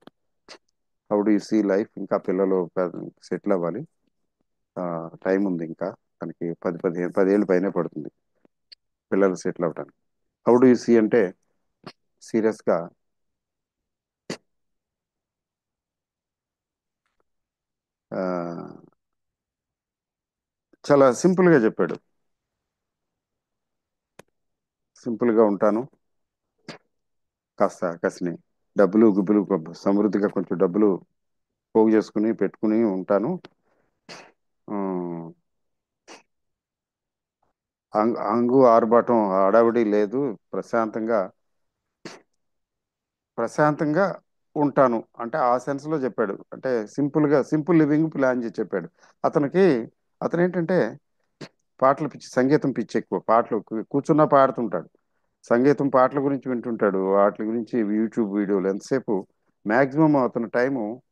How do you see life, ఇంకా పిల్లలు సెటిల్ అవ్వాలి, టైం ఉంది ఇంకా. తనకి 10 ఏళ్ళు పైనే పడుతుంది పిల్లలు సెటిల్ అవడానికి. హౌ డు యూ సీ అంటే సీరియస్గా చాలా సింపుల్గా చెప్పాడు. సింపుల్గా ఉంటాను, కాస్త కసిని డబ్బులు గుబ్బులు సమృద్ధిగా కొంచెం డబ్బులు పోగు చేసుకుని పెట్టుకుని ఉంటాను. ఆ, అంగు ఆర్భాటం హడావిడి లేదు. ప్రశాంతంగా ప్రశాంతంగా ఉంటాను అంటే ఆ సెన్స్ లో చెప్పాడు. అంటే సింపుల్ లివింగ్ ప్లాన్ చేసి చెప్పాడు. అతనికి అతను ఏంటంటే పాటలు పిచ్చి, సంగీతం పిచ్చి ఎక్కువ. పాటలు కూర్చున్నా పాడుతుంటాడు. సంగీతం పాటల గురించి వింటుంటాడు. వాటి గురించి యూట్యూబ్ వీడియోలు ఎంతసేపు. మాక్సిమం అతని టైము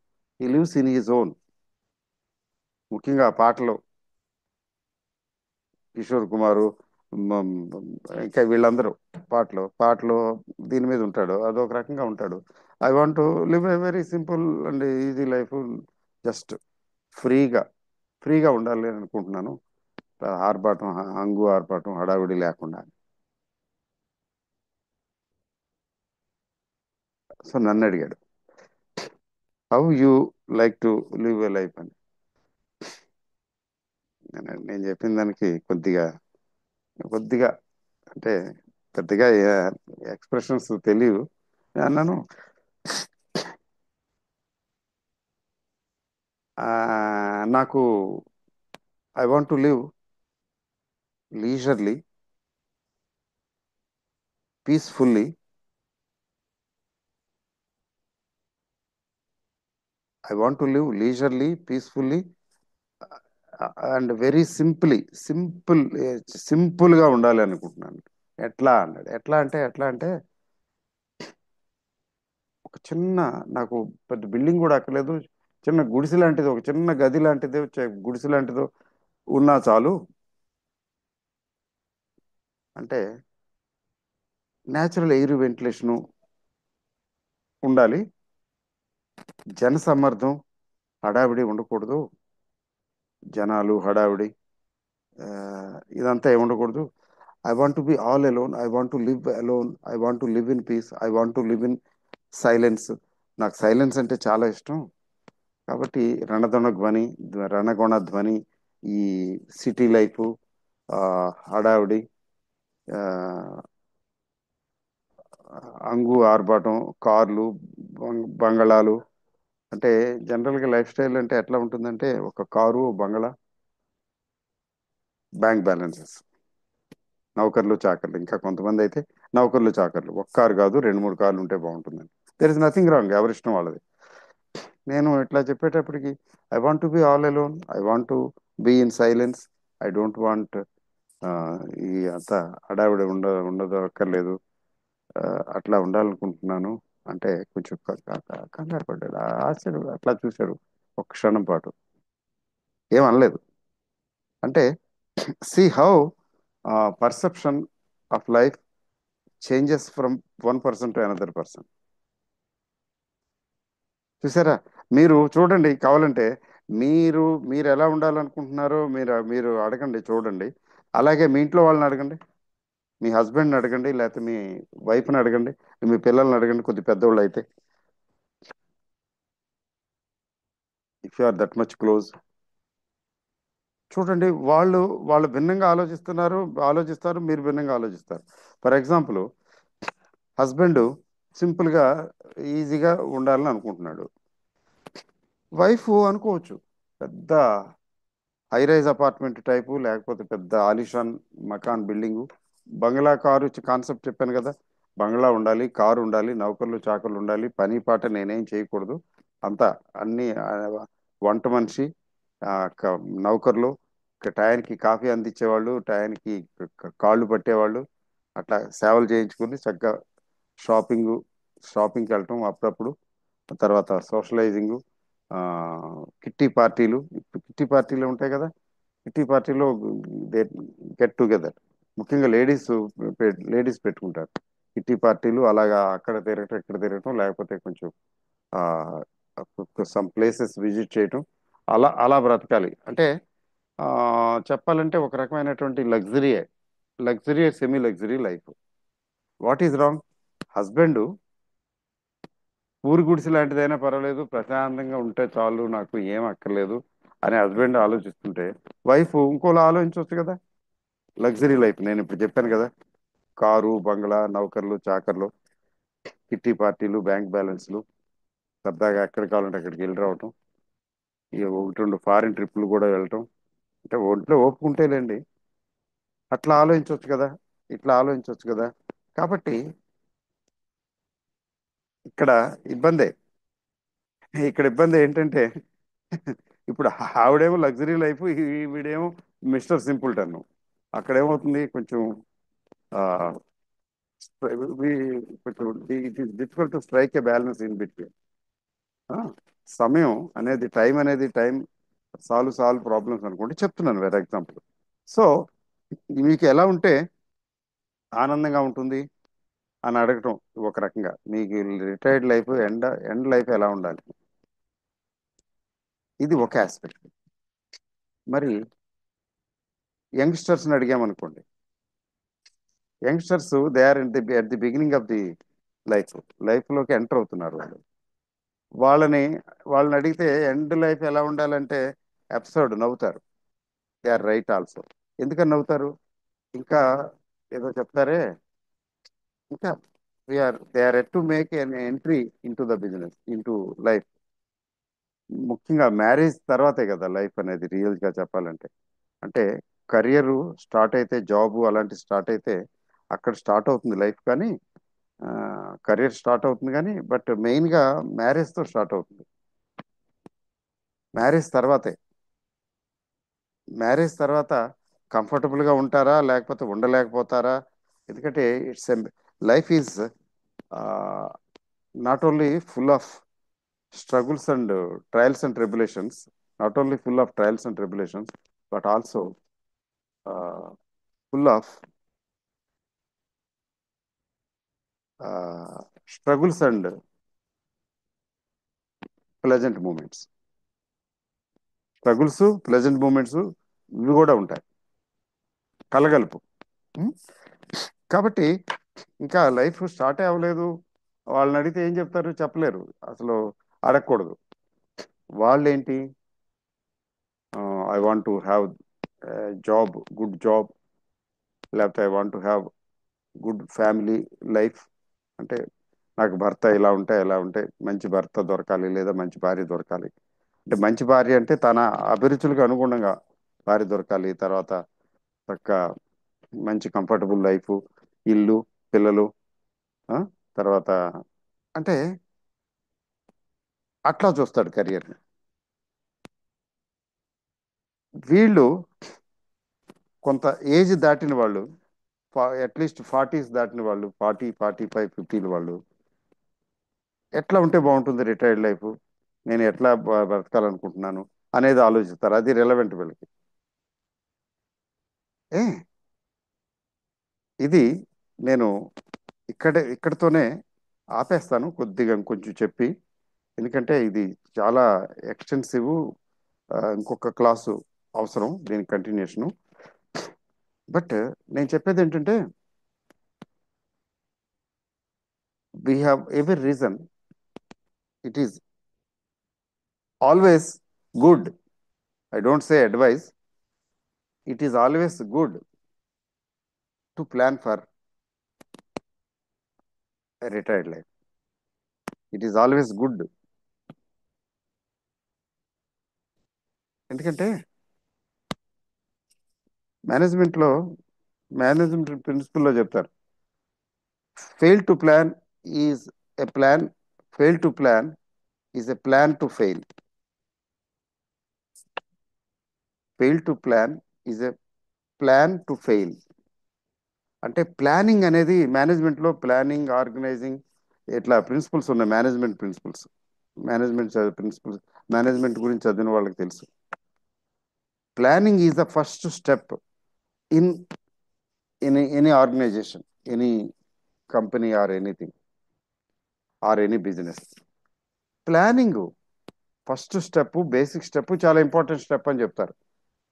ఈ లివ్స్ ఇన్ హిజ్ ఓన్. ముఖ్యంగా ఆ పాటలు కిషోర్ కుమారు, మ- ఇంకా వీళ్ళందరూ పాటలు దీని మీద ఉంటాడు. అదొక రకంగా ఉంటాడు. I want to live a very simple and easy life. Just ఫ్రీగా ఫ్రీగా ఉండాలి అని అనుకుంటున్నాను. ఆర్భాటం, ఆర్భాటం హడావిడి లేకుండా. సో నన్ను అడిగాడు, how you like to live a life అని. నేను చెప్పిన దానికి కొద్దిగా కొద్దిగా అంటే పెద్దగా ఎక్స్ప్రెషన్స్ తెలియవు. నేను అన్నాను, నాకు I want to live leisurely, peacefully. I want to live leisurely, peacefully and very simple సింపుల్గా ఉండాలి అనుకుంటున్నాను. ఎట్లా అన్నాడు. ఎట్లా అంటే ఒక చిన్న, నాకు పెద్ద బిల్డింగ్ కూడా అక్కర్లేదు. చిన్న గుడిసె లాంటిది, ఒక చిన్న గది లాంటిది, గుడిసె లాంటిదో ఉన్నా చాలు. అంటే న్యాచురల్ ఎయిర్ వెంటిలేషను ఉండాలి. జనసమ్మర్దం, హడావిడి ఉండకూడదు. జనాలు హడావిడి, ఆ, ఇదంతా ఏమి ఉండకూడదు. I want to be all alone. I want to live alone. I want to live in peace. I want to live in silence. నాకు సైలెన్స్ అంటే చాలా ఇష్టం. కాబట్టి రణగొణ ధ్వని, ఈ సిటీ లైఫ్, ఆ, హడావిడి, ఆ, ఆర్భాటం, కార్లు, బంగళాలు. అంటే జనరల్గా లైఫ్ స్టైల్ అంటే ఎట్లా ఉంటుందంటే ఒక కారు, బంగళా, బ్యాంక్ బ్యాలెన్సెస్, నౌకర్లు చాకర్లు. ఇంకా కొంతమంది అయితే నౌకర్లు చాకర్లు, ఒక కారు కాదు 2 3 కార్లు ఉంటే బాగుంటుందని. దెర్ ఇస్ నథింగ్ రాంగ్, ఎవరిష్టం వాళ్ళది. నేను ఇట్లా చెప్పేటప్పటికి I want to be all alone. I want to be in silence. I don't want ఈ అంతా హడావిడి ఉండదు అక్కర్లేదు. ఆ, అట్లా ఉండాలనుకుంటున్నాను. అంటే కొంచెం కంగారు పడ్డాడు, ఆశ్చర్యం అట్లా చూశాడు ఒక క్షణం పాటు. ఏం అనలేదు. అంటే see how perception of life changes from one person to another person. చూసారా? మీరు చూడండి కావాలంటే. మీరు మీరు ఎలా ఉండాలనుకుంటున్నారో మీరు మీరు అడగండి, చూడండి. అలాగే మీ ఇంట్లో వాళ్ళని అడగండి. మీ హస్బెండ్ని అడగండి, లేకపోతే మీ వైఫ్ని అడగండి, మీ పిల్లల్ని అడగండి కొద్ది పెద్దోళ్ళు అయితే. If you are that much close, చూడండి. వాళ్ళు భిన్నంగా ఆలోచిస్తారు, మీరు భిన్నంగా ఆలోచిస్తారు. ఫర్ ఎగ్జాంపుల్, హస్బెండ్ సింపుల్గా ఈజీగా ఉండాలని అనుకుంటున్నాడు. వైఫ్ అనుకోవచ్చు పెద్ద హై రైజ్ అపార్ట్మెంట్ టైపు, లేకపోతే పెద్ద ఆలిషాన్ మకాన్ బిల్డింగు, బంగ్లా, కారు కాన్సెప్ట్ చెప్పాను కదా. బంగ్లా ఉండాలి, కారు ఉండాలి, నౌకర్లు చాకర్లు ఉండాలి, పని పాట నేనేం చేయకూడదు. అంతా అన్ని వంట మనిషి, ఆ, నౌకర్లు, టయానికి కాఫీ అందించేవాళ్ళు, టయానికి కాళ్ళు పట్టేవాళ్ళు, అట్లా సేవలు చేయించుకుని చక్కగా షాపింగ్ షాపింగ్కి వెళ్ళటం అప్పుడప్పుడు. తర్వాత సోషలైజింగ్, కిట్టి పార్టీలు ఉంటాయి కదా. కిట్టి పార్టీలో దే గెట్ టుగెదర్. ముఖ్యంగా లేడీస్ పెట్టుకుంటారు కిట్టి పార్టీలు. అలాగా అక్కడ తిరగటం, ఇక్కడ తిరగటం, లేకపోతే కొంచెం సమ్ ప్లేసెస్ విజిట్ చేయటం. అలా అలా బ్రతకాలి అంటే ఆ, చెప్పాలంటే ఒక రకమైనటువంటి luxury semi luxury life. What is wrong? Husband ఊరు గుడిసె లాంటిదైనా పర్వాలేదు, ప్రశాంతంగా ఉంటే చాలు, నాకు ఏం అక్కర్లేదు అని హస్బెండ్ ఆలోచిస్తుంటే, వైఫ్ ఇంకోలా ఆలోచించవచ్చు కదా. లగ్జరీ లైఫ్ నేను ఇప్పుడు చెప్పాను కదా, కారు బంగ్లా నౌకర్లు చాకర్లు, కిట్టి పార్టీలు బ్యాంక్ బ్యాలెన్స్లు, సరదాగా ఎక్కడికి కావాలంటే అక్కడికి వెళ్ళి రావటం, ఇక ఒకటి రెండు ఫారిన్ ట్రిప్పులు కూడా వెళ్ళటం. అంటే ఒంట్లో ఒప్పుకుంటేలేండి. అట్లా ఆలోచించవచ్చు కదా, ఇట్లా ఆలోచించవచ్చు కదా. కాబట్టి ఇక్కడ ఇబ్బందే. ఇక్కడ ఇబ్బంది ఏంటంటే ఇప్పుడు ఆవిడేమో లగ్జరీ లైఫ్, వీడేమో మిస్టర్ సింపుల్ టన్ను. అక్కడ ఏమవుతుంది కొంచెం ఆ, కొంచెం it is difficult to strike A balance in between. సమయం అనేది, టైం సాల్వ్ ప్రాబ్లమ్స్ అనుకోండి, చెప్తున్నాను వేరే ఎగ్జాంపుల్. సో మీకు ఎలా ఉంటే ఆనందంగా ఉంటుంది అని అడగటం ఒక రకంగా, మీకు రిటైర్డ్ లైఫ్ ఎండ్ లైఫ్ ఎలా ఉండాలి, ఇది ఒక ఆస్పెక్ట్. మరి యంగ్స్టర్స్ని అడిగామనుకోండి, youngsters they are in the at the beginning of the life, లోకి ఎంటర్ అవుతున్నారు వాళ్ళు. వాళ్ళని వాళ్ళని అడిగితే ఎండ్ లైఫ్ ఎలా ఉండాలంటే అబ్సర్డ్ నవ్వుతారు. They are right also. ఎందుకని నవ్వుతారు? ఇంకా ఏదో చెప్తారే, ఇంకా they are at to make an entry into the business, into life. ముఖ్యంగా మ్యారేజ్ తర్వాతే కదా లైఫ్ అనేది రియల్ గా చెప్పాలంటే. అంటే కెరియర్ స్టార్ట్ అయితే, జాబ్ అలాంటి స్టార్ట్ అయితే అక్కడ స్టార్ట్ అవుతుంది లైఫ్. కానీ కెరియర్ స్టార్ట్ అవుతుంది కానీ, బట్ మెయిన్ గా మ్యారేజ్ తో స్టార్ట్ అవుతుంది. మ్యారేజ్ తర్వాతే. మ్యారేజ్ తర్వాత కంఫర్టబుల్ గా ఉంటారా లేకపోతే ఉండలేకపోతారా? ఎందుకంటే it's life is not only full of struggles and trials and tribulations, not only full of trials and tribulations, but also full of struggles and pleasant moments. Struggles pleasant moments ఇవి కూడా ఉంటాయి, కలగలుపు. ఉం? కాబట్టి ఇంకా life start అవ్వలేదు, వాళ్ళని అడిగితే ఏం చెప్తారు? చెప్పలేరు అసలు, అడగకూడదు. వాళ్ళు ఏంటి, I want to have job, good job, లేకపోతే I want to have good family life. అంటే నాకు భర్త ఇలా ఉంటే, మంచి భర్త దొరకాలి లేదా మంచి భార్య దొరకాలి. అంటే మంచి భార్య అంటే తన అభిరుచులకు అనుగుణంగా భార్య దొరకాలి. తర్వాత చక్క మంచి కంఫర్టబుల్ లైఫ్, ఇల్లు, పిల్లలు, ఆ, తర్వాత అంటే అట్లా చూస్తాడు కెరియర్ని. వీళ్ళు కొంత ఏజ్ దాటిన వాళ్ళు, అట్లీస్ట్ ఫార్టీస్ దాటిన వాళ్ళు, 45 50 వాళ్ళు ఎట్లా ఉంటే బాగుంటుంది రిటైర్డ్ లైఫ్, నేను ఎట్లా బ్రతకాలనుకుంటున్నాను అనేది ఆలోచిస్తారు. అది రిలవెంట్ వీళ్ళకి. ఏ ఇది నేను ఇక్కడితోనే ఆపేస్తాను, కొద్దిగా కొంచెం చెప్పి. ఎందుకంటే ఇది చాలా ఎక్స్టెన్సివ్, ఇంకొక క్లాసు అవసరం దీనికి కంటిన్యూషను. బట్ నేను చెప్పేది ఏంటంటే, we have every reason, it is always good, I don't say advice, it is always good to plan for retired life. It is always good. ఎందుకంటే మేనేజ్మెంట్లో, మేనేజ్మెంట్ ప్రిన్సిపల్లో చెప్తారు, fail to plan is a plan, fail to plan is a plan to fail. Fail to plan is a plan to fail. అంటే planning అనేది మేనేజ్మెంట్లో, planning organising ఇట్లా principles ఉన్నాయి, management principles. Principles management గురించి చదివిన వాళ్ళకి తెలుసు. Planning is the first step in any organisation, any company or anything, or any business. Planning first step, basic step, చాలా ఇంపార్టెంట్ స్టెప్ అని చెప్తారు.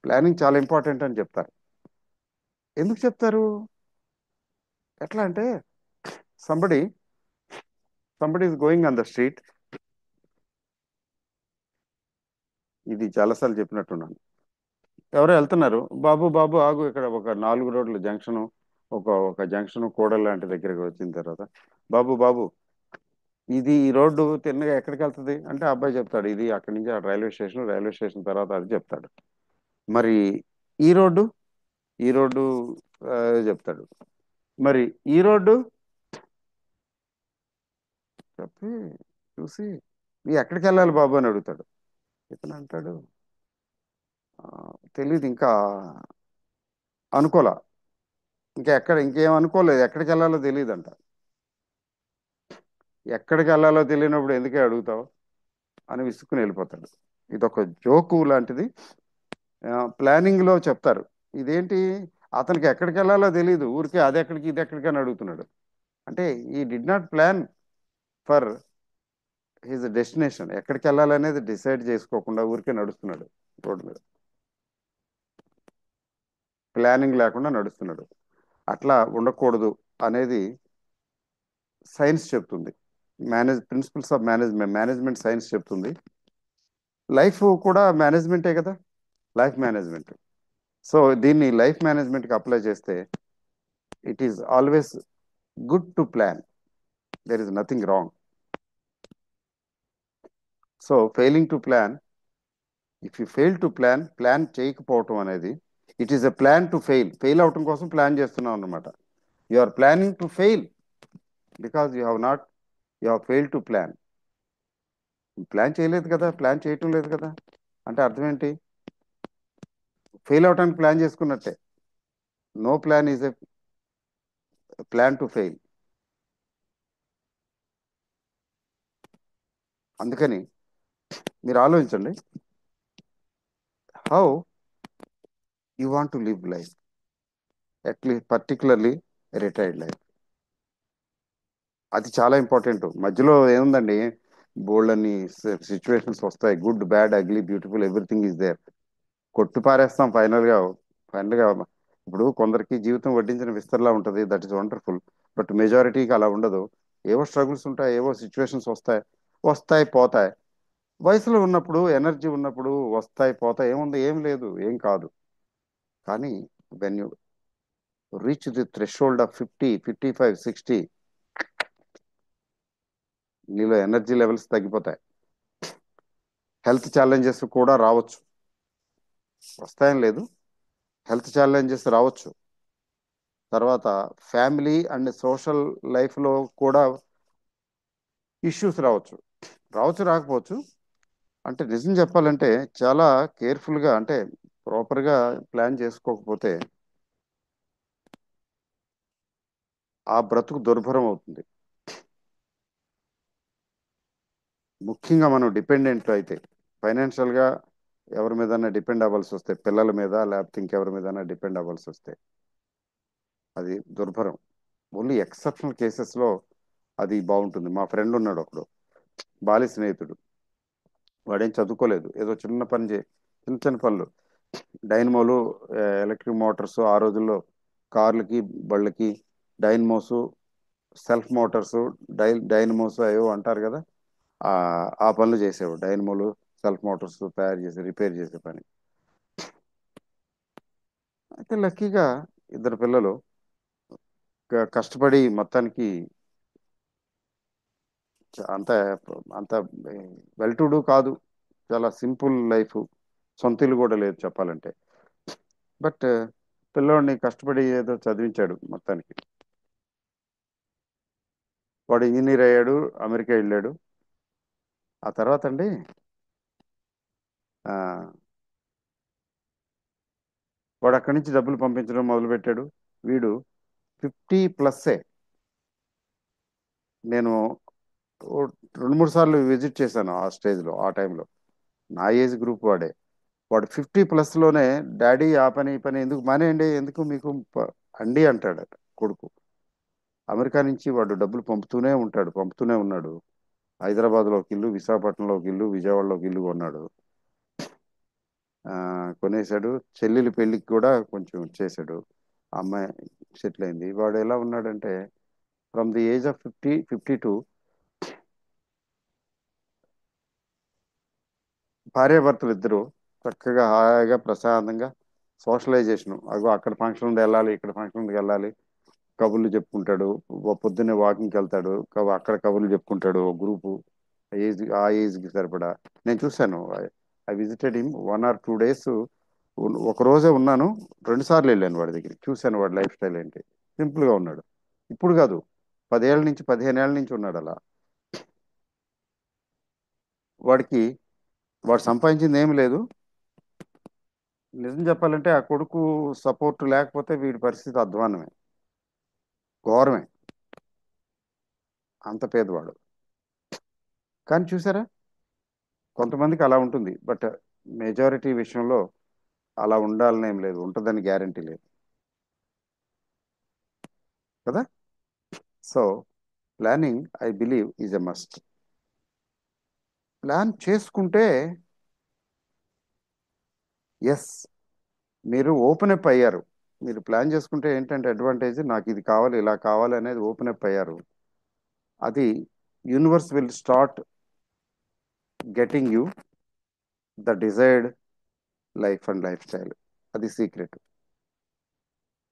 ప్లానింగ్ చాలా ఇంపార్టెంట్ అని చెప్తారు. ఎందుకు చెప్తారు? ఎట్లా అంటే, somebody somebody is going on the street. ఇది చాలాసార్లు చెప్పినట్టున్నాను. ఎవరో వెళ్తున్నారు, బాబు బాబు ఆగు, ఇక్కడ ఒక 4 రోడ్ల జంక్షన్, ఒక జంక్షన్ కూడలి లాంటి దగ్గరికి వచ్చిన తర్వాత, బాబు బాబు, ఇది ఈ రోడ్డు తిన్నగా ఎక్కడికి వెళ్తుంది అంటే, ఆ అబ్బాయి చెప్తాడు, ఇది అక్కడి నుంచి ఆ రైల్వే స్టేషన్, రైల్వే స్టేషన్ తర్వాత అది చెప్తాడు. మరి ఈ రోడ్డు, ఈ రోడ్డు ఆ, చెప్తాడు. మరి ఈ రోడ్డు చెప్పి చూసి, "మీ ఎక్కడికి వెళ్ళాలి బాబు" అని అడుగుతాడు. ఇతను అంటాడు, "ఆ, తెలీదు ఇంకా, అనుకోలా, ఇంకేం అనుకోలేదు, ఎక్కడికి వెళ్ళాలో తెలియదంట." ఎక్కడికి వెళ్ళాలో తెలియనప్పుడు ఎందుకే అడుగుతావు అని విసుక్కుని వెళ్ళిపోతాడు. ఇదొక జోకు లాంటిది. ప్లానింగ్ లో చెప్తారు. ఇదేంటి, అతనికి ఎక్కడికి వెళ్ళాలో తెలియదు, ఊరికే అది ఎక్కడికి ఇది ఎక్కడికి అని అడుగుతున్నాడు. అంటే ఈ did not plan for his destination. ఎక్కడికి వెళ్ళాలనేది డిసైడ్ చేసుకోకుండా ఊరికే నడుస్తున్నాడు రోడ్డు మీద, ప్లానింగ్ లేకుండా నడుస్తున్నాడు. అట్లా ఉండకూడదు అనేది సైన్స్ చెప్తుంది. ప్రిన్సిపల్స్ ఆఫ్ మేనేజ్మెంట్ సైన్స్ చెప్తుంది. లైఫ్ కూడా మేనేజ్మెంటే కదా, లైఫ్ మేనేజ్మెంట్. సో దీన్ని లైఫ్ మేనేజ్మెంట్కి అప్లై చేస్తే, it is always good to plan. There is nothing wrong. So failing to plan, if you fail to plan చేయకపోవటం అనేది, it is a plan to fail అవటం కోసం ప్లాన్ చేస్తున్నాం అన్నమాట. You are planning to fail because you have fail to plan. Plan చేయలేదు కదా, plan చేయటం లేదు కదా, అంటే అర్థం ఏంటి? ఫెయిల్ అవటానికి ప్లాన్ చేసుకున్నట్టే. No plan is a plan to fail. అందుకని మీరు ఆలోచించండి, how you want to live life, at least particularly retired life. అది చాలా ఇంపార్టెంట్. మధ్యలో ఏముందండి, బోల్డ్ అని సిచ్యువేషన్స్ వస్తాయి, good bad ugly beautiful everything is there. కొట్టు పారేస్తాం ఫైనల్ గా. ఇప్పుడు కొందరికి జీవితం వడ్డించిన విస్తరలా ఉంటుంది, దట్ ఈస్ వండర్ఫుల్. బట్ మెజారిటీకి అలా ఉండదు. ఏవో స్ట్రగుల్స్ ఉంటాయి, ఏవో సిచ్యువేషన్స్ వస్తాయి, వస్తాయి పోతాయి. వయసులో ఉన్నప్పుడు ఎనర్జీ ఉన్నప్పుడు వస్తాయి పోతాయి, ఏముంది, ఏం లేదు, ఏం కాదు. కానీ when you reach the threshold of 50, 55, 60, నీలో ఎనర్జీ లెవెల్స్ తగ్గిపోతాయి. హెల్త్ ఛాలెంజెస్ కూడా రావచ్చు, వస్తాయని లేదు, హెల్త్ ఛాలెంజెస్ రావచ్చు. తర్వాత ఫ్యామిలీ అండ్ సోషల్ లైఫ్లో కూడా ఇష్యూస్ రావచ్చు. రాకపోవచ్చు. అంటే నిజం చెప్పాలంటే చాలా కేర్ఫుల్గా, అంటే ప్రాపర్గా ప్లాన్ చేసుకోకపోతే ఆ బ్రతుకు దుర్భరం అవుతుంది. ముఖ్యంగా మనం డిపెండెంట్ అయితే, ఫైనాన్షియల్గా ఎవరి మీదన్నా డిపెండ్ అవ్వాల్సి వస్తే, పిల్లల మీద లేకపోతే ఇంకెవరి మీదన్నా డిపెండ్ అవ్వాల్సి వస్తే అది దుర్భరం. ఓన్లీ ఎక్సెప్షనల్ కేసెస్లో అది బాగుంటుంది. మా ఫ్రెండ్ ఉన్నాడు ఒకడు, బాల్య స్నేహితుడు. వాడేం చదువుకోలేదు, ఏదో చిన్న పని చిన్న చిన్న పనులు, డైనమోలు, ఎలక్ట్రిక్ మోటార్స్, ఆ రోజుల్లో కార్లకి బళ్ళకి డైనమోస్, సెల్ఫ్ మోటార్స్, డైనమోస్ ఏవో అంటారు కదా, ఆ ఆ పనులు చేసేవాడు. డైనమోలు, సెల్ఫ్ మోటార్స్ తయారు చేసే, రిపేర్ చేసే పని. అయితే లక్కీగా ఇద్దరు పిల్లలు, కష్టపడి మొత్తానికి అంత అంత వెల్ టు డూ కాదు, చాలా సింపుల్ లైఫ్, సొంత ఇల్లు కూడా లేదు చెప్పాలంటే. బట్ పిల్లోడిని కష్టపడి ఏదో చదివించాడు మొత్తానికి. వాడు ఇంజనీర్ అయ్యాడు, అమెరికా వెళ్ళాడు. ఆ తర్వాత అండి, ఆ, వాడు అక్కడి నుంచి డబ్బులు పంపించడం మొదలుపెట్టాడు. వీడు 50+. నేను ఓ 2, 3 సార్లు విజిట్ చేశాను ఆ స్టేజ్లో, ఆ టైంలో. నా ఏజ్ గ్రూప్ వాడే. వాడు 50+లోనే, డాడీ ఆ పని ఈ పని ఎందుకు మానేయండి, ఎందుకు మీకు అండి అంటాడు కొడుకు. అమెరికా నుంచి వాడు డబ్బులు పంపుతూనే ఉన్నాడు. హైదరాబాద్లో ఒక ఇల్లు, విశాఖపట్నంలో ఒక ఇల్లు, విజయవాడలో ఒక ఇల్లు కొన్నాడు. ఆ, కొనేశాడు. చెల్లెలి పెళ్ళికి కూడా కొంచెం చేశాడు. ఆ అమ్మాయి సెటిల్ అయింది. వాడు ఎలా ఉన్నాడంటే ఫ్రమ్ ది ఏజ్ ఆఫ్ 52 భార్యాభర్తలు ఇద్దరు చక్కగా హాయిగా ప్రశాంతంగా సోషలైజేషన్. అగో అక్కడ ఫంక్షన్ ఉంది వెళ్ళాలి, ఇక్కడ ఫంక్షన్ ఉంది వెళ్ళాలి, కబుర్లు చెప్పుకుంటాడు. పొద్దున్నే వాకింగ్కి వెళ్తాడు, అక్కడ కబుర్లు చెప్పుకుంటాడు ఓ గ్రూపు. ఆ ఏజ్కి సరిపడా నేను చూశాను. I visited him 1 or 2 days. ఒక రోజే ఉన్నాను, 2 సార్లు వెళ్ళాను వాడి దగ్గరికి, చూశాను వాడి లైఫ్ స్టైల్ ఏంటి. సింపుల్గా ఉన్నాడు. ఇప్పుడు కాదు, 10 ఏళ్ళ నుంచి 15 ఏళ్ళ నుంచి ఉన్నాడు అలా. వాడికి వాడు సంపాదించింది ఏమి లేదు. నిజం చెప్పాలంటే ఆ కొడుకు సపోర్ట్ లేకపోతే వీడి పరిస్థితి అధ్వాన్నమే, ఘోరమే. అంత పేదవాడు. కానీ చూసారా, కొంతమందికి అలా ఉంటుంది. బట్ మెజారిటీ విషయంలో అలా ఉండాలని ఏం లేదు, ఉంటుందని గ్యారంటీ లేదు కదా. So planning I believe is a must. Plan చేసుకుంటే ఎస్, మీరు ఓపెన్ అప్ అయ్యారు. మీరు ప్లాన్ చేసుకుంటే ఏంటంటే అడ్వాంటేజ్, నాకు ఇది కావాలి ఇలా కావాలి అనేది ఓపెన్ అప్ అయ్యారు. అది universe will start getting you the desired life and life style. అది సీక్రెట్.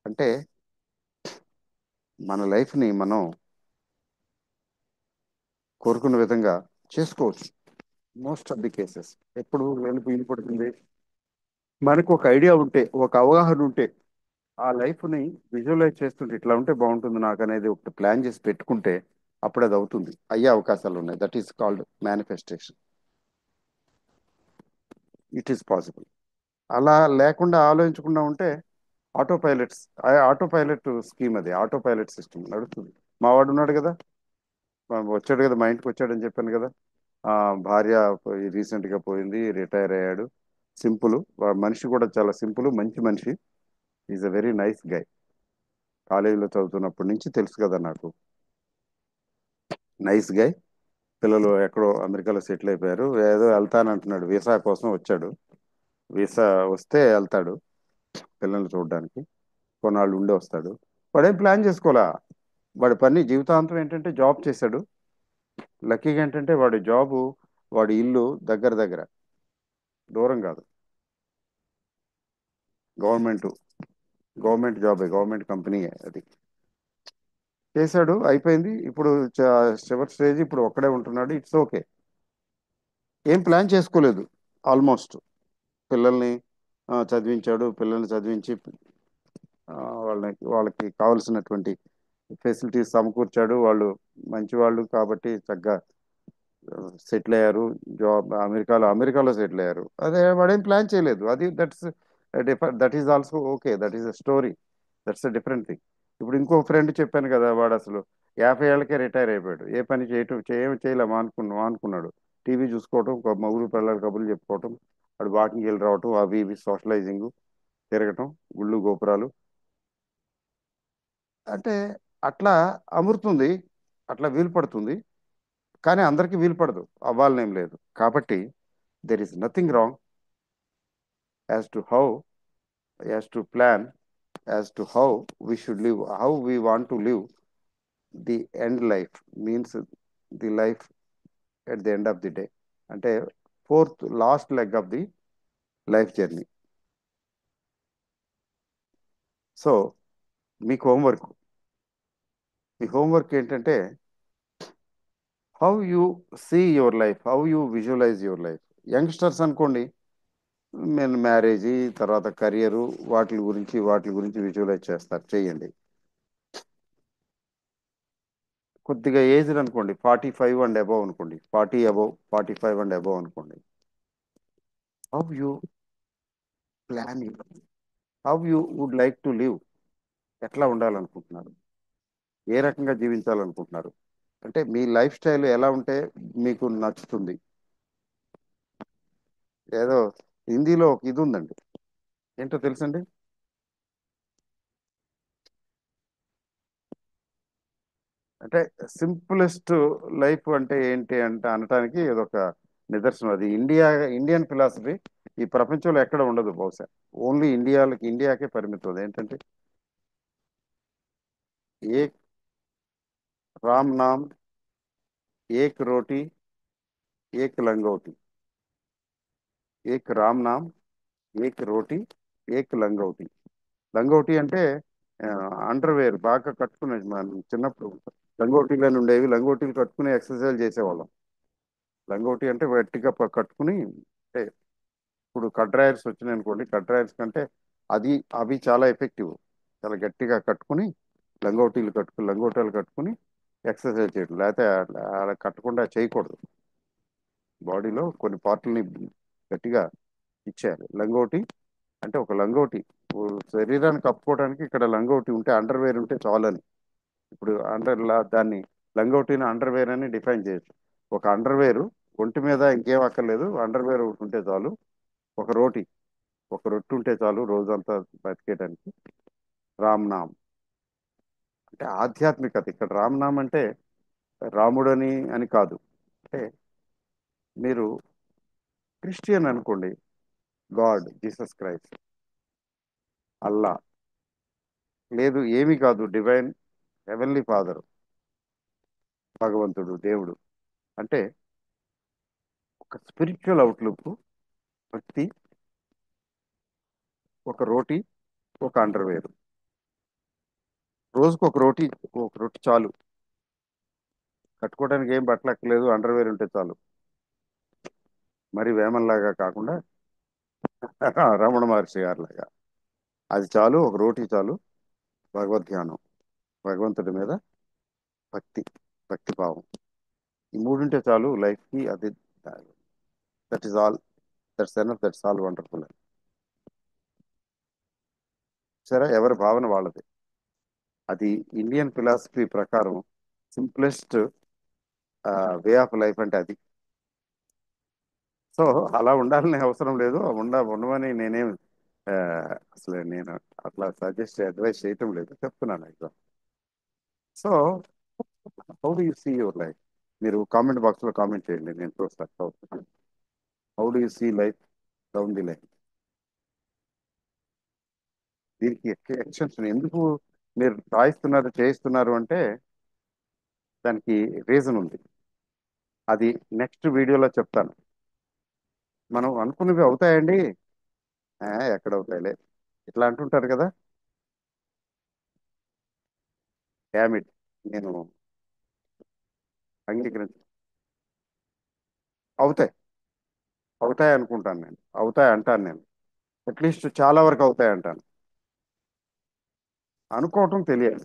అంటే మన లైఫ్ని మనం కోరుకున్న విధంగా చేసుకోవచ్చు. మోస్ట్ ఆఫ్ ది కేసెస్ ఎప్పుడు వీలు పడుతుంది, మనకు ఒక ఐడియా ఉంటే, ఒక అవగాహన ఉంటే, ఆ లైఫ్ని విజువలైజ్ చేస్తుంటే ఇట్లా ఉంటే బాగుంటుంది నాకు అనేది ఒక ప్లాన్ చేసి పెట్టుకుంటే అప్పుడు అది అవుతుంది, అయ్యే అవకాశాలు ఉన్నాయి. That is called manifestation. It is possible. అలా లేకుండా ఆలోచించకుండా ఉంటే auto pilots, auto pilot scheme, అది ఆటో పైలట్ సిస్టమ్ నడుస్తుంది. మా వాడు ఉన్నాడు కదా, వచ్చాడు కదా, మా ఇంటికి వచ్చాడని చెప్పాను కదా. ఆ భార్య రీసెంట్ గా పోయింది, రిటైర్ అయ్యాడు. సింపుల్. మనిషి కూడా చాలా సింపుల్, మంచి మనిషి. Is a very nice guy. కాలేజీలో చదువుతున్నప్పటి నుంచి తెలుసు కదా నాకు. Nice guy. పిల్లలు ఎక్కడో అమెరికాలో సెటిల్ అయిపోయారు. ఏదో వెళ్తానంటున్నాడు, వీసా కోసం వచ్చాడు. వీసా వస్తే వెళ్తాడు పిల్లల్ని చూడడానికి, కొన్నాళ్ళు ఉండి వస్తాడు. వాడేం ప్లాన్ చేసుకోవాలా. వాడి పని జీవితాంతం ఏంటంటే జాబ్ చేశాడు. లక్కీగా ఏంటంటే వాడి జాబు, వాడి ఇల్లు దగ్గర దగ్గర, దూరం కాదు. గవర్నమెంట్ గవర్నమెంట్ జాబే, గవర్నమెంట్ కంపెనీ అది. చేశాడు, అయిపోయింది. ఇప్పుడు చివరి స్టేజ్, ఇప్పుడు ఒక్కడే ఉంటున్నాడు. It's okay. ఏం ప్లాన్ చేసుకోలేదు ఆల్మోస్ట్. పిల్లల్ని చదివించాడు. పిల్లల్ని చదివించి ఆ, వాళ్ళకి కావలసినటువంటి ఫెసిలిటీస్ సమకూర్చాడు. వాళ్ళు మంచి వాళ్ళు కాబట్టి చక్కగా సెటిల్ అయ్యారు. అమెరికాలో సెటిల్ అయ్యారు. అదే వాడేం ప్లాన్ చేయలేదు. అది that is also okay. That is a story. That's a different thing. ఇప్పుడు ఇంకో ఫ్రెండ్ చెప్పాను కదా, వాడు అసలు 50 ఏళ్ళకే రిటైర్ అయిపోయాడు. ఏ పని ఏమి చేయలేము అనుకున్నాడు. టీవీ చూసుకోవటం, మగుడు పిల్లల కబుర్లు చెప్పుకోవటం, వాడు వాకింగ్ వెళ్ళి రావటం, అవి ఇవి సోషలైజింగ్, తిరగటం, గుళ్ళు గోపురాలు. అంటే అట్లా అమరుతుంది, అట్లా వీలు పడుతుంది. కానీ అందరికీ వీలు పడదు, అవ్వాలనేం లేదు. కాబట్టి there is nothing wrong as to how, as to plan, as to how we should live, how we want to live the end life. Means the life at the end of the day, అంటే fourth last leg of the life journey. So మీకు homework, మీ homework ఏంటంటే how you see your life, how you visualize your life. Youngsters అనుకోండి, నేను marriage తర్వాత career, వాటి గురించి visualise చేస్తారు, చేయండి. కొద్దిగా ఏజ్డ్ అనుకోండి, 45 అండ్ అబవ్ అనుకోండి, 40 అబవ్, 45 అండ్ అబవ్ అనుకోండి. How you plan, how you would like to live, ఎట్లా ఉండాలనుకుంటున్నారు, ఏ రకంగా జీవించాలనుకుంటున్నారు, అంటే మీ లైఫ్ స్టైల్ ఎలా ఉంటే మీకు నచ్చుతుంది. ఏదో హిందీలో ఒక ఇది ఉందండి, ఏంటో తెలుసండి. అంటే సింపులెస్ట్ లైఫ్ అంటే ఏంటి అంటే అనటానికి ఇదొక నిదర్శనం. అది ఇండియన్ ఫిలాసఫీ. ఈ ప్రపంచంలో ఎక్కడ ఉండదు బహుశా. ఓన్లీ ఇండియాకే పరిమితం. ఏంటంటే ఏక్ రామ్ నామ్, ఏక్ రోటీ, ఏక్ లంగోటి. ఏక్ రామ్ నామ్, ఏక్ రోటీ, ఏక్ లంగోటి. లంగోటి అంటే అండర్వేర్ బాగా కట్టుకునేది. మనం చిన్నప్పుడు లంగోటీలను ఉండేవి. లంగోటీలు కట్టుకుని ఎక్సర్సైజ్ చేసేవాళ్ళం. లంగోటి అంటే గట్టిగా కట్టుకుని, అంటే ఇప్పుడు కట్ డ్రాయర్స్ వచ్చినాయి అనుకోండి, కట్ డ్రాయర్స్ కంటే అది అవి చాలా ఎఫెక్టివ్. చాలా గట్టిగా కట్టుకుని లంగోటీలు కట్టుకుని ఎక్సర్సైజ్ చేయడం. లేకపోతే అలా కట్టకుండా చేయకూడదు. బాడీలో కొన్ని పార్ట్లని గట్టిగా ఇచ్చేయాలి. లంగోటి అంటే ఒక లంగోటి ఓ శరీరాన్ని కప్పుకోవడానికి ఇక్కడ లంగోటి ఉంటే, అండర్వేర్ ఉంటే చాలని. ఇప్పుడు దాన్ని లంగోటిని అండర్వేర్ అని డిఫైన్ చేయొచ్చు. ఒక అండర్వేర్, ఒంటి మీద ఇంకేం అక్కర్లేదు, అండర్వేర్ ఒకటి ఉంటే చాలు. ఒక రోటి ఒక రొట్టె ఉంటే చాలు రోజంతా బతికేయడానికి. రామ్నామ్ అంటే ఆధ్యాత్మికత. ఇక్కడ రామ్నామ్ అంటే రాముడని అని కాదు. అంటే మీరు క్రిస్టియన్ అనుకోండి, గాడ్, జీసస్ క్రైస్ట్, అల్లా. లేదు, ఏమీ కాదు, డివైన్, హెవెన్లీ ఫాదర్, భగవంతుడు, దేవుడు. అంటే ఒక స్పిరిచువల్ అవుట్లుక్, భక్తి, ఒక రోటీ, ఒక అండర్వేర్. రోజుకు ఒక రొట్టి చాలు. కట్టుకోవడానికి ఏం బట్టలక్కర్లేదు, అండర్వేర్ ఉంటే చాలు. మరి వేమన్లాగా కాకుండా రమణ మహర్షి గారిలాగా. అది చాలు, ఒక రోటీ చాలు. భగవద్ధ్యానం, భగవంతుడి మీద భక్తి, భక్తిభావం, ఈ మూడుంటే చాలు లైఫ్ కి. అది that is all. That's enough. That's all wonderful. సరే, ఎవరి భావన వాళ్ళది. అది ఇండియన్ ఫిలాసఫీ ప్రకారం సింప్లెస్ట్ వే ఆఫ్ లైఫ్ అంటే అది. సో అలా ఉండాలని అవసరం లేదు. ఉండమని నేనేం ఆ, అసలు నేను అట్లా అడ్వైస్ చేయటం లేదు, చెప్తున్నాను exam. So how do you see your life? మీరు కామెంట్ బాక్స్ లో కామెంట్ చేయండి, నేను చూస్తాను. How do you see life down the line? దీనికి ఎక్స్టెన్షన్ ఎందుకు మీరు రాయిస్తున్నారు, చేయిస్తున్నారు అంటే దానికి రీజన్ ఉంది. అది నెక్స్ట్ వీడియోలో చెప్తాను. మనం అనుకున్నవి అవుతాయండి. ఎక్కడ అవుతాయిలే, ఇట్లా అంటుంటారు కదా. డామిట్, నేను అంగీకరించి అవుతాయి. అవుతాయి అనుకుంటాను నేను. అవుతాయి అంటాను నేను. అట్లీస్ట్ చాలా వరకు అవుతాయి అంటాను. అనుకోవటం తెలియాలి,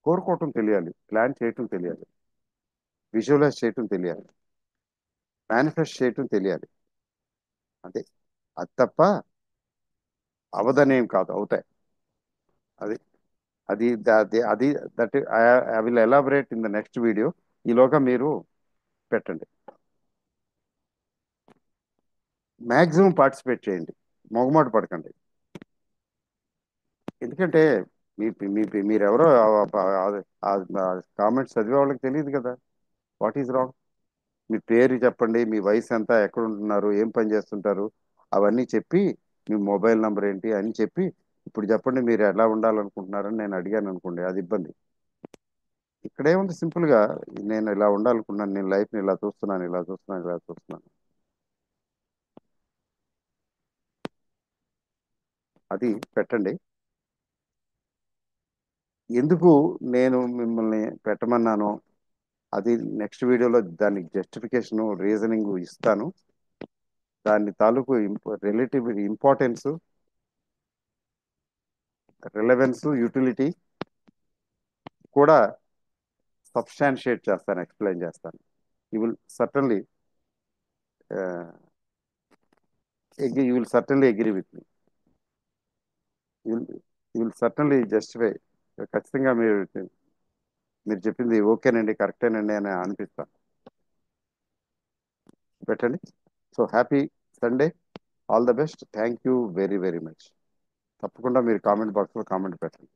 కోరుకోవటం తెలియాలి, ప్లాన్ చేయటం తెలియాలి, విజువలైజ్ చేయటం తెలియాలి, మేనిఫెస్ట్ చేయటం తెలియాలి. అదే, అది తప్ప అవదనేం కాదు, అవుతాయి. అది అది that I will elaborate in the next video. ఈలోగా మీరు పెట్టండి. మ్యాక్సిమం పార్టిసిపేట్ చేయండి, మొగమాట పడకండి. ఎందుకంటే మీ మీ మీరెవరో కామెంట్స్ చదివే వాళ్ళకి తెలియదు కదా. What is wrong? మీ పేరు చెప్పండి, మీ వయసు ఎంత, ఎక్కడ ఉంటున్నారు, ఏం పని చేస్తుంటారు, అవన్నీ చెప్పి, మీ మొబైల్ నంబర్ ఏంటి అని చెప్పి, ఇప్పుడు చెప్పండి మీరు ఎలా ఉండాలనుకుంటున్నారని నేను అడిగాను అనుకోండి, అది ఇబ్బంది. ఇక్కడేముంది, సింపుల్ గా నేను ఇలా ఉండాలనుకున్నాను, నేను లైఫ్ ని ఇలా చూస్తున్నాను, ఇలా చూస్తున్నాను, ఇలా చూస్తున్నాను, అది పెట్టండి. ఎందుకు నేను మిమ్మల్ని పెట్టమన్నానో అది నెక్స్ట్ వీడియోలో దానికి జస్టిఫికేషన్, రీజనింగ్ ఇస్తాను. దాని తాలూకు రిలేటివ్ ఇంపార్టెన్స్, రిలవెన్స్, యూటిలిటీ కూడా సబ్స్టాన్షియేట్ చేస్తాను, ఎక్స్ప్లెయిన్ చేస్తాను. You will certainly you will certainly agree with me. You will certainly justify. ఖచ్చితంగా మీరు చెప్పింది ఓకేనండి, కరెక్టేనండి అని అనిపిస్తాను. పెట్టండి. So happy Sunday, all the best, thank you very very much. తప్పకుండా మీరు కామెంట్ బాక్స్లో కామెంట్ పెట్టండి.